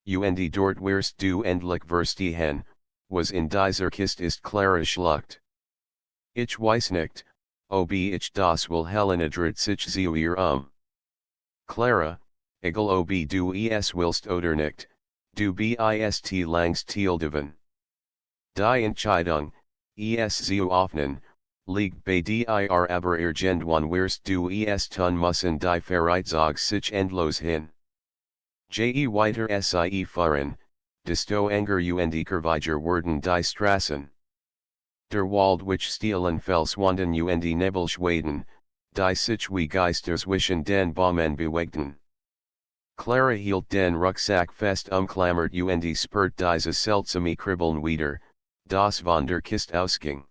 Und dort wirst du endlich verstehen, was in dieser Kiste ist Clara schlucht. Ich weiß nicht, ob ich das will Helena sich zu ihr Clara, egal ob du es willst oder nicht, du bist langst Teilgewinnen. Die Entscheidung, es zu öffnen, liegt bei dir aber irgendwann wirst du es tun müssen die Freizeit sich endlos hin. Je weiter sie fahren, desto enger und curviger werden die Straßen. Der Wald which stehlen Felswanden und Nebelschwaden, die sich wie Geister zwischen den Bäumen bewegten. Clara hielt den Rucksack fest umklammert und spürt diese seltsame Kribbeln wieder, das von der Kiste ausging.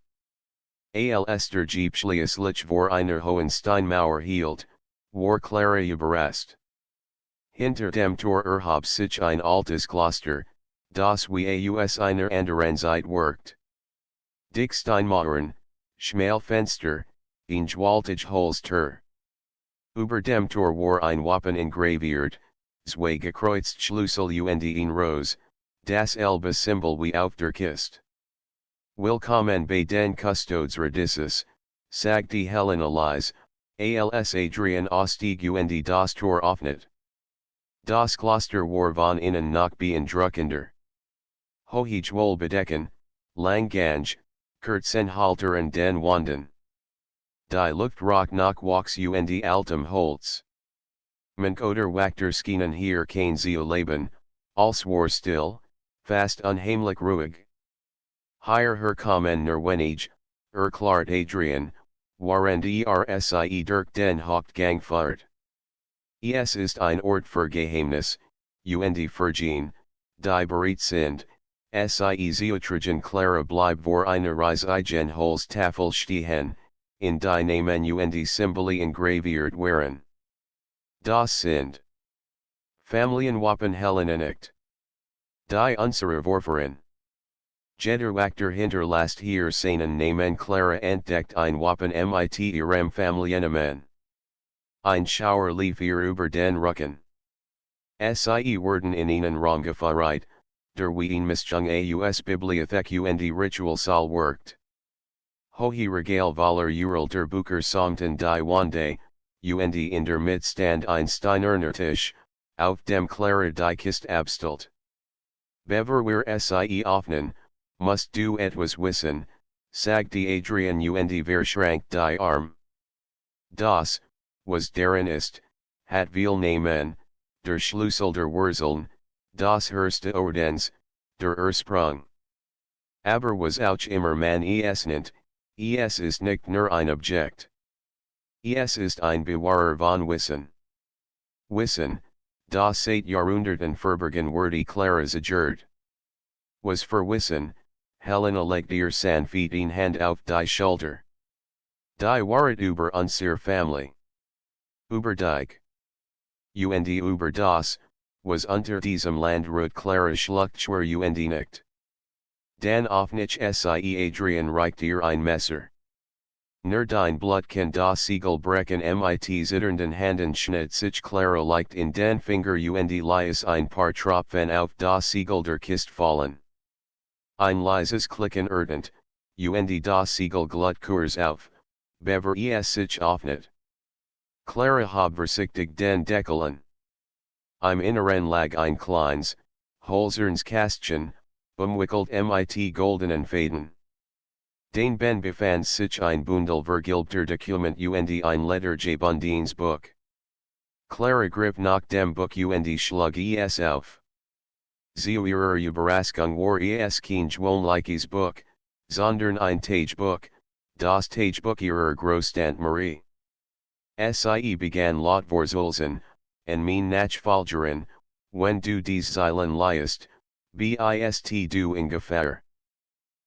Als der Jeepschließlich vor einer hohen Steinmauer hielt, war Clara überrascht. Hinter dem Tor erhob sich ein altes Kloster, das wie aus einer anderen Zeit wirkt. Dick Steinmauern, schmal Fenster, ein gewaltig hohes Tor. Über dem Tor war ein Wappen engraviert, zwei gekreuzt Schlüssel und ein Rose, das Elbe Symbol wie auf der Kiste. Willkommen bei den Custodes Radissus, sagte Helena leise, als Adrian Ausstieg und das Tor öffnet. Das Kloster war von innen noch beeindruckender. Hohe Bedecken, Langgange, Kurzenhalter und den Wanden. Die Luft roch nach Wachs und altem Holz. Man oder Wachter Skinen hier kein Zio Leben, als war still, fast unheimlich ruhig. Hier herkommen nur wenig, erklart Adrian, waren rsi durch den Hauptgang fahrt. Es ist ein Ort für Geheimnis, und Vergehen, die bereit sind, sie Zeotragen Clara bleib vor einer riesigen Holztafel stehen, in die Namen und Symbole engraviert waren. Das sind Familienwappen Helena nicht. Die unserer Vorfahren. Jeder Wachter hinterlasst hier seinen Namen Clara entdeckt ein Wappen mit ihrem Familiennamen. Ein Schauer lief ihr über den Rücken. Sie werden in ihnen Raum gefeiert, der wie ein Mischung aus Bibliothek und Ritualsaal wirkt. Hohe Regal voller der Bücher samten die Wände, und in der Mitte stand ein steinerner Tisch, auf dem Clara die Kiste abstellt. Bevor wir sie öffnen, musst du etwas wissen, sagte Adrian und verschrank die Arm. Das, was darin ist, hat viel Namen, der Schlüssel der Wurzeln, das erste Ordens, der Ursprung. Aber was auch immer man es nennt, es ist nicht nur ein Objekt. Es ist ein Bewahrer von Wissen. Wissen, das seit Jahrhunderten verborgen wurde Clara zerstört. Was für Wissen, Helena legt ihr sanft in Hand auf die Schulter. Die Wahrheit über unsere Familie. Über dich. Und über das, was unter diesem Land ruht Clara schlucht schwer und nicht. Dan Offnich sie Adrian reicht ihr ein Messer. Nur dein Blut kann das Siegel brechen mit zitternden Handen schnitt sich Clara leicht in den Finger und lies ein paar Tropfen auf das Siegel der Kiste fallen. Ein leises Klicken erdend, und das Siegel glut kurz auf, bevor es sich öffnet. Clara hob vorsichtig den Deckel an. Im Inneren lag ein kleines, Holzerns Kästchen, umwickelt mit goldenen Fäden. Den Ben befand sich ein Bundel vergilbter Dokument und ein ledergebundenes Buch. Clara griff nach dem Buch und schlug es auf. Zu ihrer Überraschung war es kein gewöhnliches Buch, sondern ein Tagebuch, das Tagebuch ihrer Großtante Marie. Sie begann laut vorzulesen, en mein Nachfolgerin, wenn du dies Zeilen liest, bist du in Gefahr.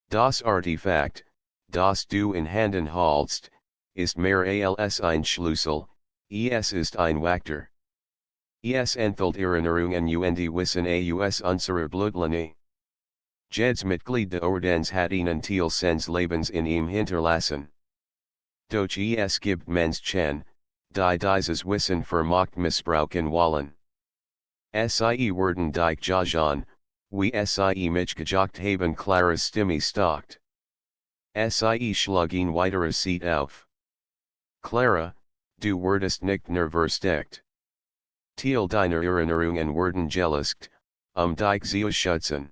Das Artefakt, das du in Handen hältst, ist mehr als ein Schlüssel, es ist ein Wachter. Es enthält Erinnerungen und Wissen aus unserer Blutlinie. Jedes Mitglied des Ordens hat einen Teil seines Lebens in ihm hinterlassen. Doch es gibt Menschen, die dieses Wissen vermocht missbrauchen wollen. Sie werden dich jagen, wie sie mich gejagt haben Claras Stimme stockt. Sie schlugen weitere Seat auf. Clara, du wurdest nicht nur versteckt. Teil deiner Erinnerungen wurden gelöscht, dich zu schützen.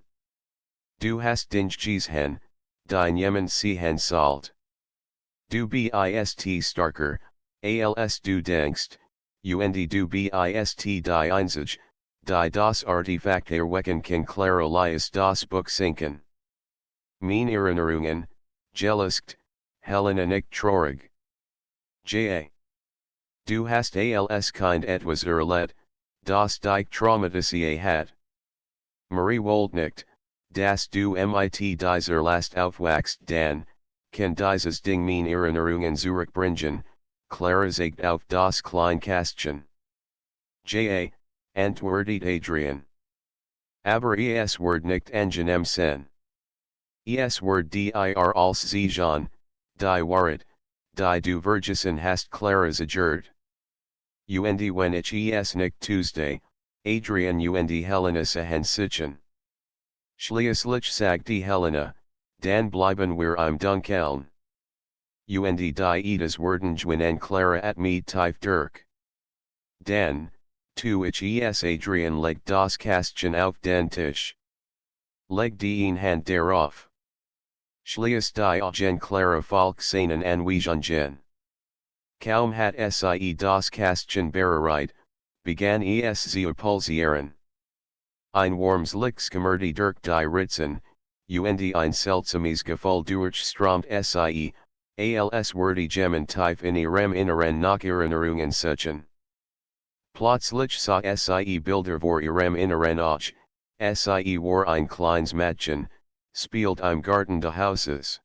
Du hast dich gesehen, dein jemand sehen sollt. Du bist starker, als du denkst, und du bist die Einzige, die das Artefakt erwecken kann. Clara ließ das Buch sinken. Meine Erinnerungen, gelöscht, Helena nicht traurig. Ja. Du hast als Kind etwas erlebt, das dich traumatisiert hat. Marie wollte nicht, dass du mit dieser Last aufwachst, dann kann dieses Ding meine Erinnerungen zurückbringen. Clara zeigt auf das Kleinkästchen. Ja, antwortet Adrian. Aber es wird nicht angenehm sein. Es wird dir als Zijan, die Wahrheit, die du vergessen hast. Clara zagert. Und wenn ich es nicht Tuesday, Adrian und Helena sahen sitzen. Schließlich sagte Helena, dann bleiben wir im Dunkeln. Und die Edes werden gewinnen. Clara at me tief durch. Dann, tu ich es. Adrian legt das Kästchen auf den Tisch. Leg die Hand darauf. Schließ die Augen. Clara folgt seinen Anweisungen. Kaum hat sie das Kästchen bereit, begann es zu pulsieren. Ein warmes Licht schimmerte durch die Ritzen, und ein seltsames Gefühl durchströmt sie, als würde jemand tief in ihrem Inneren nach Erinnerungen suchen. Plötzlich sah sie Bilder vor ihrem Inneren auch, sie war ein kleines Mädchen, spielt im Garten des Hauses.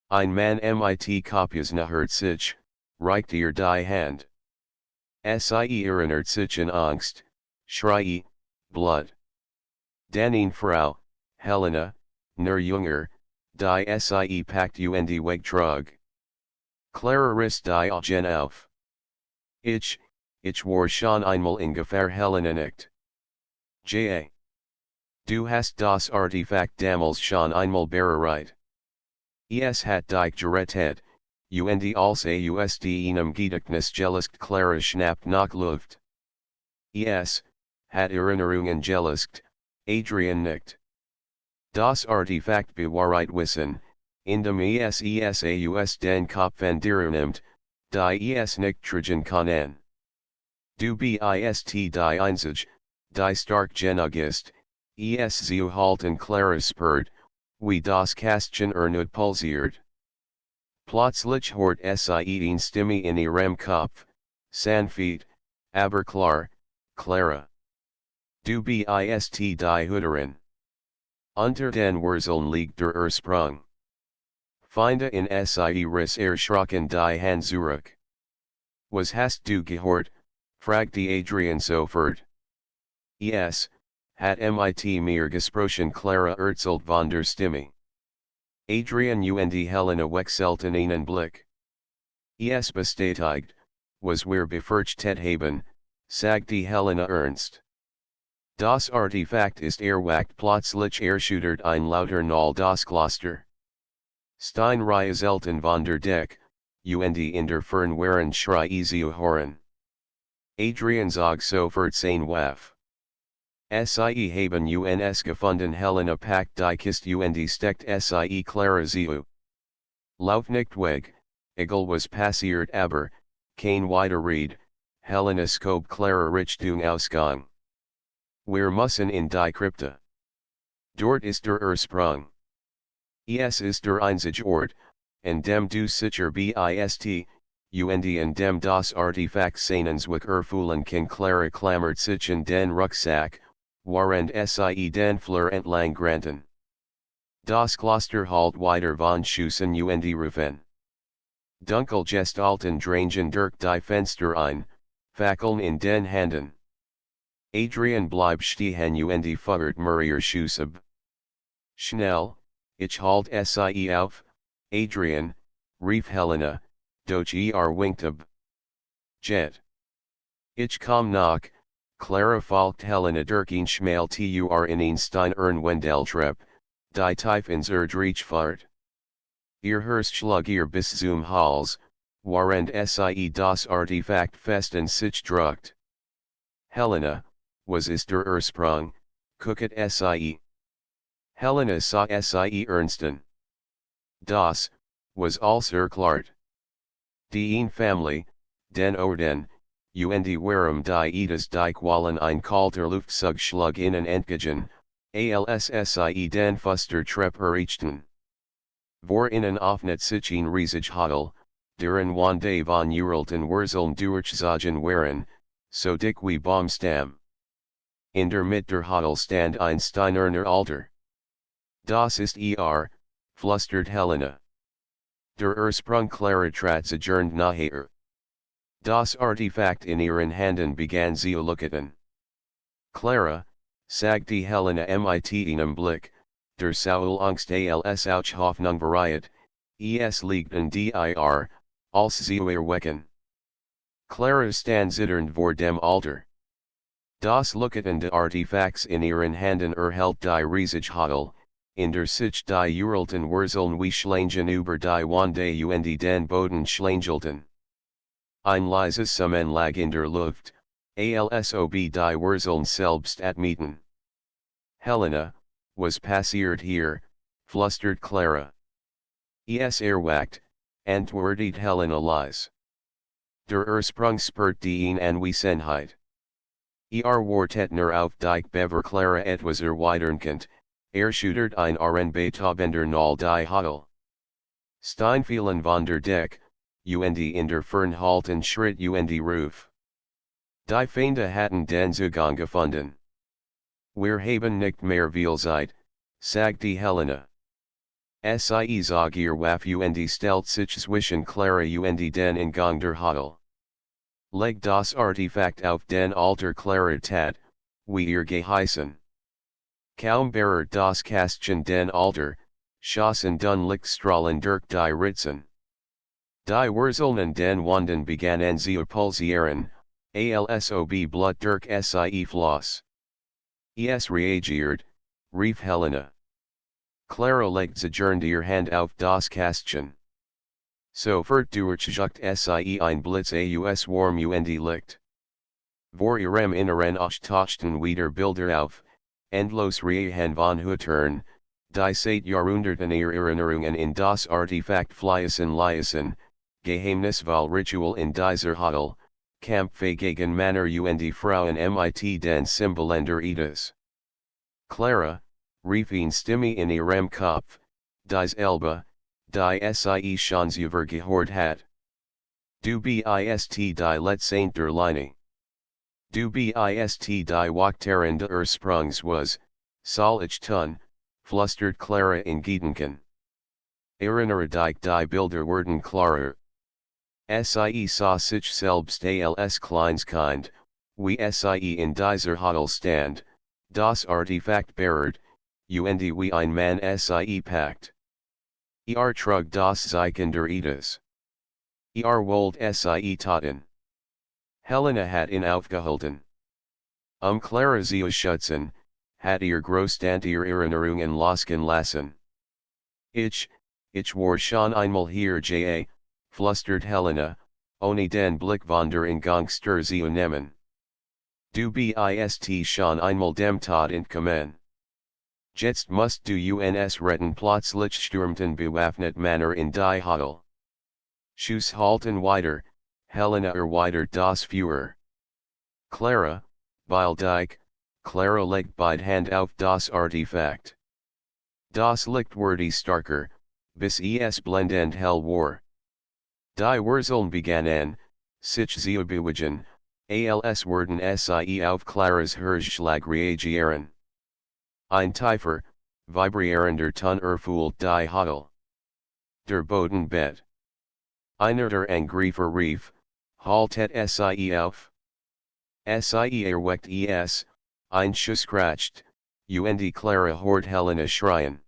Ein Mann mit Kopfes nähert sich, reicht ihr die Hand. Sie erinnert sich in Angst, Schreie, Blut. Dann eine Frau, Helena, nur jünger, die sie packt und wegtrug. Clara riss die Augen auf. Ich war schon einmal in Gefahr. Helena nickt. Ja. Du hast das Artefakt damals schon einmal bereit. Es hat dich gerettet, und als aus deinem Gedächtnis gelöscht. Clara schnappt nach Luft. Es hat Erinnerungen gelöscht, Adrian nickt. Das Artefakt bewahrt Wissen, indem es aus den Kopf nimmt, die es nicht tragen kann. Du bist die Einzige, die stark genug ist, es zu halten. Clara spürt, wie das Kästchen erneut pulsiert. Plötzlich hört sie eine Stimme in ihrem Kopf, sanft, aber klar, Clara. Du bist die Hüterin. Unter den Wurzeln liegt der Ursprung. Finde in sie riss erschrocken die Hand zurück. Was hast du gehört? Fragte Adrian sofort. Es hat mit mir gesprochen. Clara erzählt von der Stimme. Adrian und Helena wechselten einen Blick. Es bestätigt, was wir befürchtet haben, sagte Helena ernst. Das Artefakt ist erwacht. Plötzlich erschüttert ein lauter Knall das Kloster. Steinreihe selten von der Deck, und in der Fern waren Schreie zu hören. Adrian zog sofort sein Waff. Sie haben uns gefunden. Helena packt die Kiste und steckt sie Clara zu. Lauf nicht weg, egal was passiert. Aber kein Widerrede, Helena schob Clara Richtung Ausgang. Wir müssen in die Krypta. Dort ist der Ursprung. Es ist der einzige Ort, an dem du sicher bist, und in dem das Artefakt sehnenswürdig erfüllen kann. Clara klammert sich in den Rucksack, während sie den Flur entlang rannten. Das Kloster halt weiter von Schüssen und Rufen. Dunkelgestalten drangen durch die Fenster ein, Fackeln in den Händen. Adrian bleibt stehen und feuert mehrere Schüsse. Schnell, ich halt sie auf, Adrian, rief Helena, doch winkte ab. Jet. Ich komm nach, Clara folgt Helena Durkin Schmale tur in een Stein Wendell Trepp, die Typhons Reachfahrt. Ihr Hörstschlag ihr bis zum Hals, warend sie das Artefakt fest und sich druckt. Helena, was ist der Ursprung, gucket sie. Helena sah sie ernsten. Das, was alles erklärt. Die Family, den Orden, und warum die Edes die Qualen ein kalter Luftzugschlag innen entgegen, als sie den Fuster Trepp erreichten. Vor innen offnet sich ein riesig Hotel, deren Wande von Uralten Wurzeln durchzogen waren, so dick wie Baumstamm. In der Mitte der Hotel stand ein steinerner Alter. Das ist flüstert Helena. Der Ursprung Clara trat adjourned nachher. Das Artefakt in ihren Händen begann zu leuchten. Clara, sagte Helena mit einem Blick, der Saul Angst als auch Hoffnung variiert, es liegt in dir, als sie erwecken. Clara stand zitternd vor dem Alter. Das leuchtende Artefakts in ihren Händen erhält die riesig Hotel, in der sich die Uralten Wurzeln wie Schlangen über die Wande und den Boden schlangelten. Ein leises Summen lag in der Luft, als ob die Wurzeln selbst atmeten. Helena, was passiert hier, flüstert Clara. Es erwacht, antwortet Helena leise. Der Ursprung spürt die Anwesenheit. Wartetner auf die Bever Clara etwas erweiternkend, schudert ein Beethovener Nall die Hotel. Steinfielen von der Deck, und in der Fernhalten Schritt und Ruf. Die Feinde hatten den Zugang gefunden. Wir haben nicht mehr viel Zeit, sagte Helena. Sie zog ihr Waffe und stellt sich zwischen Clara und den Ingang der Hotel. Leg das Artefakt auf den Alter Clara tat, wie ihr geheißen. Kaum berührt das Kästchen den Alter, schossen dun Lichtstrahlen durch die Ritzen. Die Wurzeln und den Wanden begannen zu pulsieren, als ob Blut durch sie floss. Es reagiert, rief Helena. Clara legt adjourned ihr Hand auf das Kästchen. Sofort durchzuckt sie ein Blitz aus warm und Licht. Vor ihrem Inneren tauchten wieder Bilder auf, endlos Reihen von Hüttern, die seit Jahrhunderten ihr Erinnerungen in das Artefakt fließen, geheimnisvoll Ritual in dieser Hotel, Kampfe gegen Männer und Frauen mit den Symbolen der Edes. Clara, rief eine Stimme in ihrem Kopf, dies Elbe, die sie schon zuvor gehört hat. Du bist die letzte der Linie. Du bist die Wachteren der Ursprungs was, soll ich tun, flüstert Clara in Gedanken. Erinnere dich die Bilder werden klarer. Sie sah sich selbst als Kleinskind, wie sie in dieser Hotel stand, das Artefakt berührt, und wie ein Mann sie packt. Trug das Zeichen der Edes. Wollt sie taten. Helena hat ihn aufgehalten. Clara zu schützen, hat ihr Großtante ihr Erinnerungen losgehen lassen. Ich war schon einmal hier flüstert Helena, ohne den Blick von der Ingangstür zu nehmen. Du bist schon einmal dem Tod entkommen. Jetzt musst du uns retten plötzlich stürmten bewaffnet Männer in die Hotel. Schuss halten weiter, Helena erweitert das Feuer. Clara, weil dich, Clara legt beide Hand auf das Artefakt. Das Licht wurde starker, bis es blendend hell war. Die Wurzeln begannen, sich zu bewegen, als werden sie auf Claras Herzschlag reagieren. Ein tiefer, vibrierender Ton erfüllt die Hotel. Der Bodenbett. Einer der Angreifer rief, haltet sie auf. Sie erweckt ein Schuss kracht, und Clara hört Helena schreien.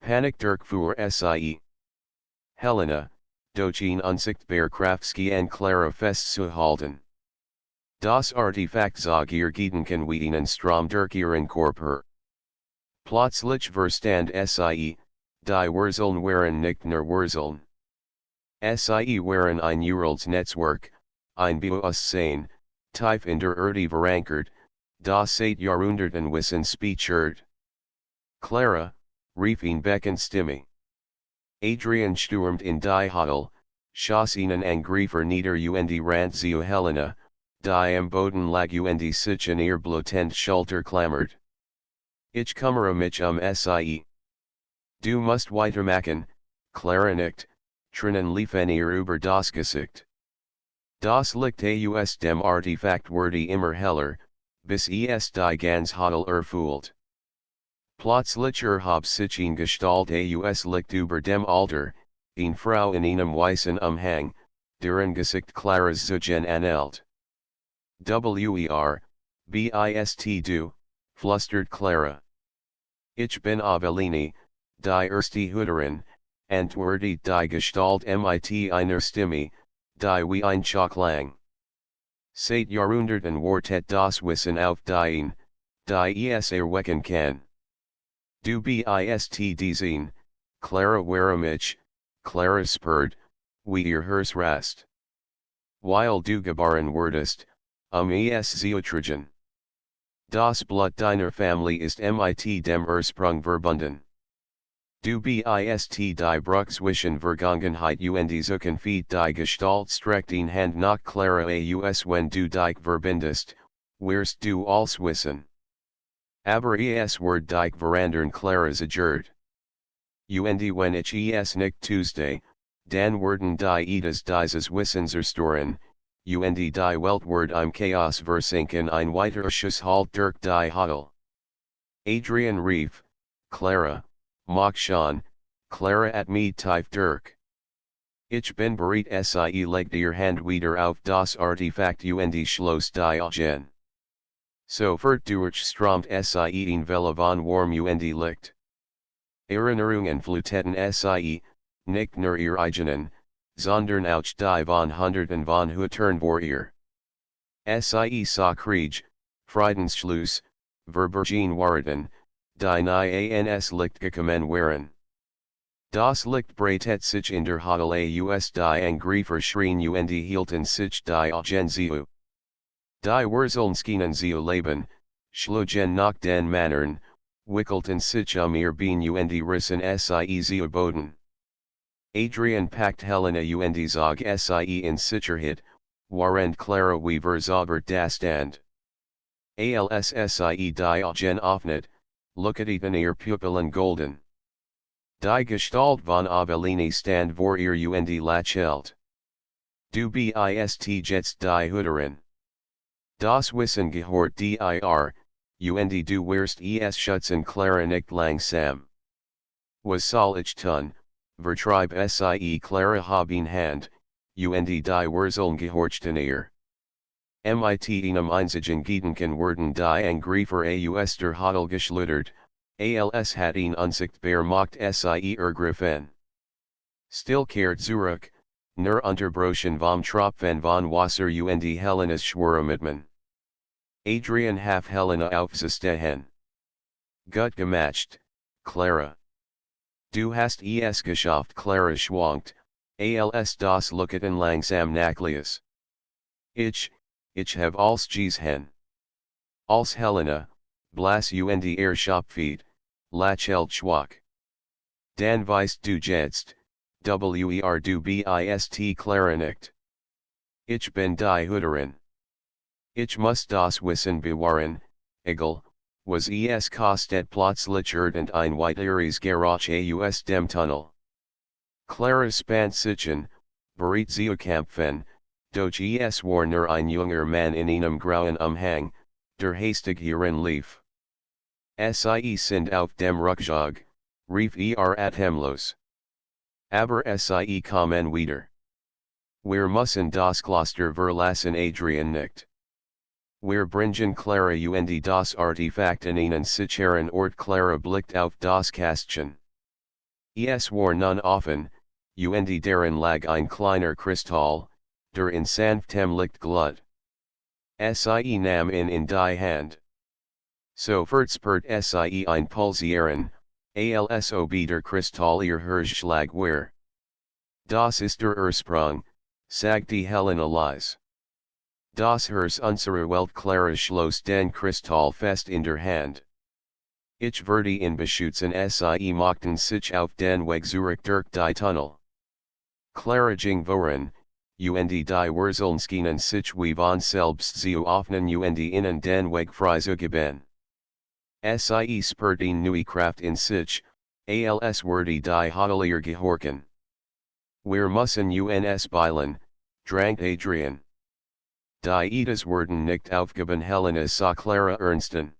Panik durchfuhr sie. Helena, durch ein unsichtbar Kraftski an Clara festzuhalten. Das Artefakt zog ihr Gedankenweinen Strom durch ihren Körper. Plötzlich verstand sie, die Wurzeln waren nicht nur Wurzeln. Sie waren ein Netzwerk, ein Bewusstsein, tief in der Erde verankert, das seit Jahrhunderten Wissen speichert. Clara, rief ihn beckend Stimme. Adrian stürmt in die Huddle, schoss ihnen Angreifer nieder und rannte zu Helena, die am Boden lag und sich an ihr blutend Schulter klammert. Ich kümmere mich sie. Du musst weitermachen, Clara nickt, Tränen liefen ihr über das Gesicht. Das Licht aus dem Artefakt wurde immer heller, bis es die ganz Huddle erfüllt. Plötzlich erhob sich eine Gestalt aus Licht über dem Altar, eine Frau in einem weißen Umhang, deren Gesicht Claras Zugen anhält. Bist du, flüstert Clara. Ich bin Avelini, die erste Hüterin, antwortet die Gestalt mit einer Stimme, die wie ein Schocklang. Seit Jahrhunderten wartet das Wissen auf die es erwecken kann. Du bist diesen, Clara warum ich, Clara spurrt, wie ihr Herz rast. Weil du geboren wurdest, es zu tragen. Das Blut deiner Familie ist mit dem Ursprung verbunden. Du bist die Bruch zwischen Vergangenheit und Zukunft die Gestalt streckt die Hand nach Clara aus wenn du dich verbindest, wirst du alles wissen. Aber es wird dich verandern Clara zagert. Und wenn ich es nicht Tuesday, dann werden die Edas dieses Wissens erstoren, und die Welt wird im Chaos versinken ein weiterer Schuss halt durch die Huddle. Adrian rief, Clara, mach schon, Clara at me tief durch. Ich bin bereit sie legt ihr Hand wieder auf das Artefakt und schloss die Augen. Sofort durchströmt sie in Welle von Warm und Licht. Erinnerungen fluteten sie, nicht nur ihr eigenen, sondern auch die von Hunderten von Hütern vor ihr. Sie sah Krieg, Friedensschluss, Verbergen waren, die nie ans Licht gekommen waren. Das Licht breitet sich in der Huddle aus die Angreifer schrien und hielten sich die Augen zu. Die Wurzeln schienen zu leben, schlugen nach den Männern, wickelten sich ihr Bein und rissen sie zu Boden. Adrian packt Helena und zog sie in Sicherheit, während Clara wie verzaubert da stand. Als sie die Augen öffnet, leuchteten ihr Pupillen golden. Die Gestalt von Avelini stand vor ihr und lächelt. Du bist jetzt die Hüterin. Das Wissen gehört dir, und du wirst es schützen Clara nicht langsam. Was soll ich tun, vertrieb sie Clara haben Hand, und die Wurzeln gehorchten ihr. Mit einem einzigen Gedanken wurden die Angreifer aus der Huddle geschleudert, als hat ihn unsichtbar macht sie ergriffen. Still kehrt zurück, nur unterbrochen vom Tropfen von Wasser und Helenas Schwärmitmen. Adrian half Helena aufzustehen. Gut gemacht, Clara. Du hast es geschafft Clara schwankt, als das Leuchten langsam nachließ. Ich have alles gesehen. Als Helena, blass und Schopfeed, lächelt schwach. Dan weißt du jetzt, du bist Clara nicht. Ich bin die Hüterin. Ich muss das Wissen bewahren, egal, was es kostet plötzlich und ein weiteres Garage aus dem Tunnel. Clara spannt sich an, bereit zu kämpfen, doch es war nur ein junger Mann in einem grauen Umhang, der hastig lief. Sie sind auf dem Rückzug, rief atemlos. Aber sie kommen wieder. Wir müssen das Kloster verlassen Adrian nickt. Wir bringen Clara und das Artefakt in einen sicheren Ort Clara blickt auf das Kästchen. Es war nun offen, und darin lag ein kleiner Kristall, der in sanftem Licht glut. Sie nam in die Hand. So vertspert sie ein Pulsieren, als ob der Kristall ihr Herzschlag wär. Das ist der Ursprung, sagt die Helena leise. Das Herz unserer Welt klares Schloss den Kristall fest in der Hand. Ich werde in beschützen sie machten sich auf den Weg zurück durch die Tunnel. Klarung voran, und die Wurzeln sich wie von selbst zu öffnen und ihnen den Weg freizugeben. Sie spürt eine neue Kraft in sich, als würde die Hodelier gehorchen. Wir müssen uns beilen, drank Adrian. Die Edes werden nicht aufgeben Helena sa Clara ernsten.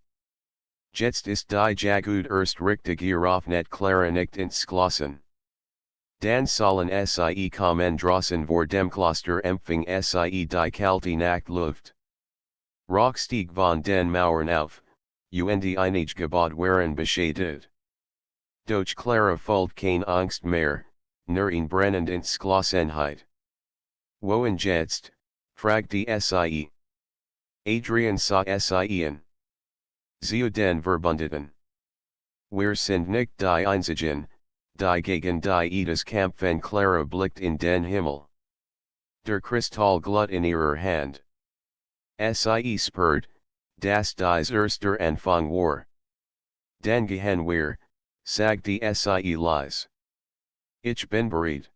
Jetzt ist die Jagd erst richtig eröffnet Clara nicht ins Schlossen. Dan sollen sie kommen drossen vor dem Kloster empfing sie die kalte Nachtluft. Rock stieg von den Mauern auf, und einige Gebot waren beschädigt. Doch Clara folgt kein Angst mehr, nur in brennend ins Geschlossenheit. Wohin jetzt, fragte sie. Adrian sah sie an. Zu den Verbündeten. Wir sind nicht die Einzigen, die gegen die Edes kämpfen Clara blickt in den Himmel. Der Kristall glut in ihrer Hand. Sie spürt, dass dies erster Anfang war. Den gehen wir, sagte sie leise. Ich bin bereit.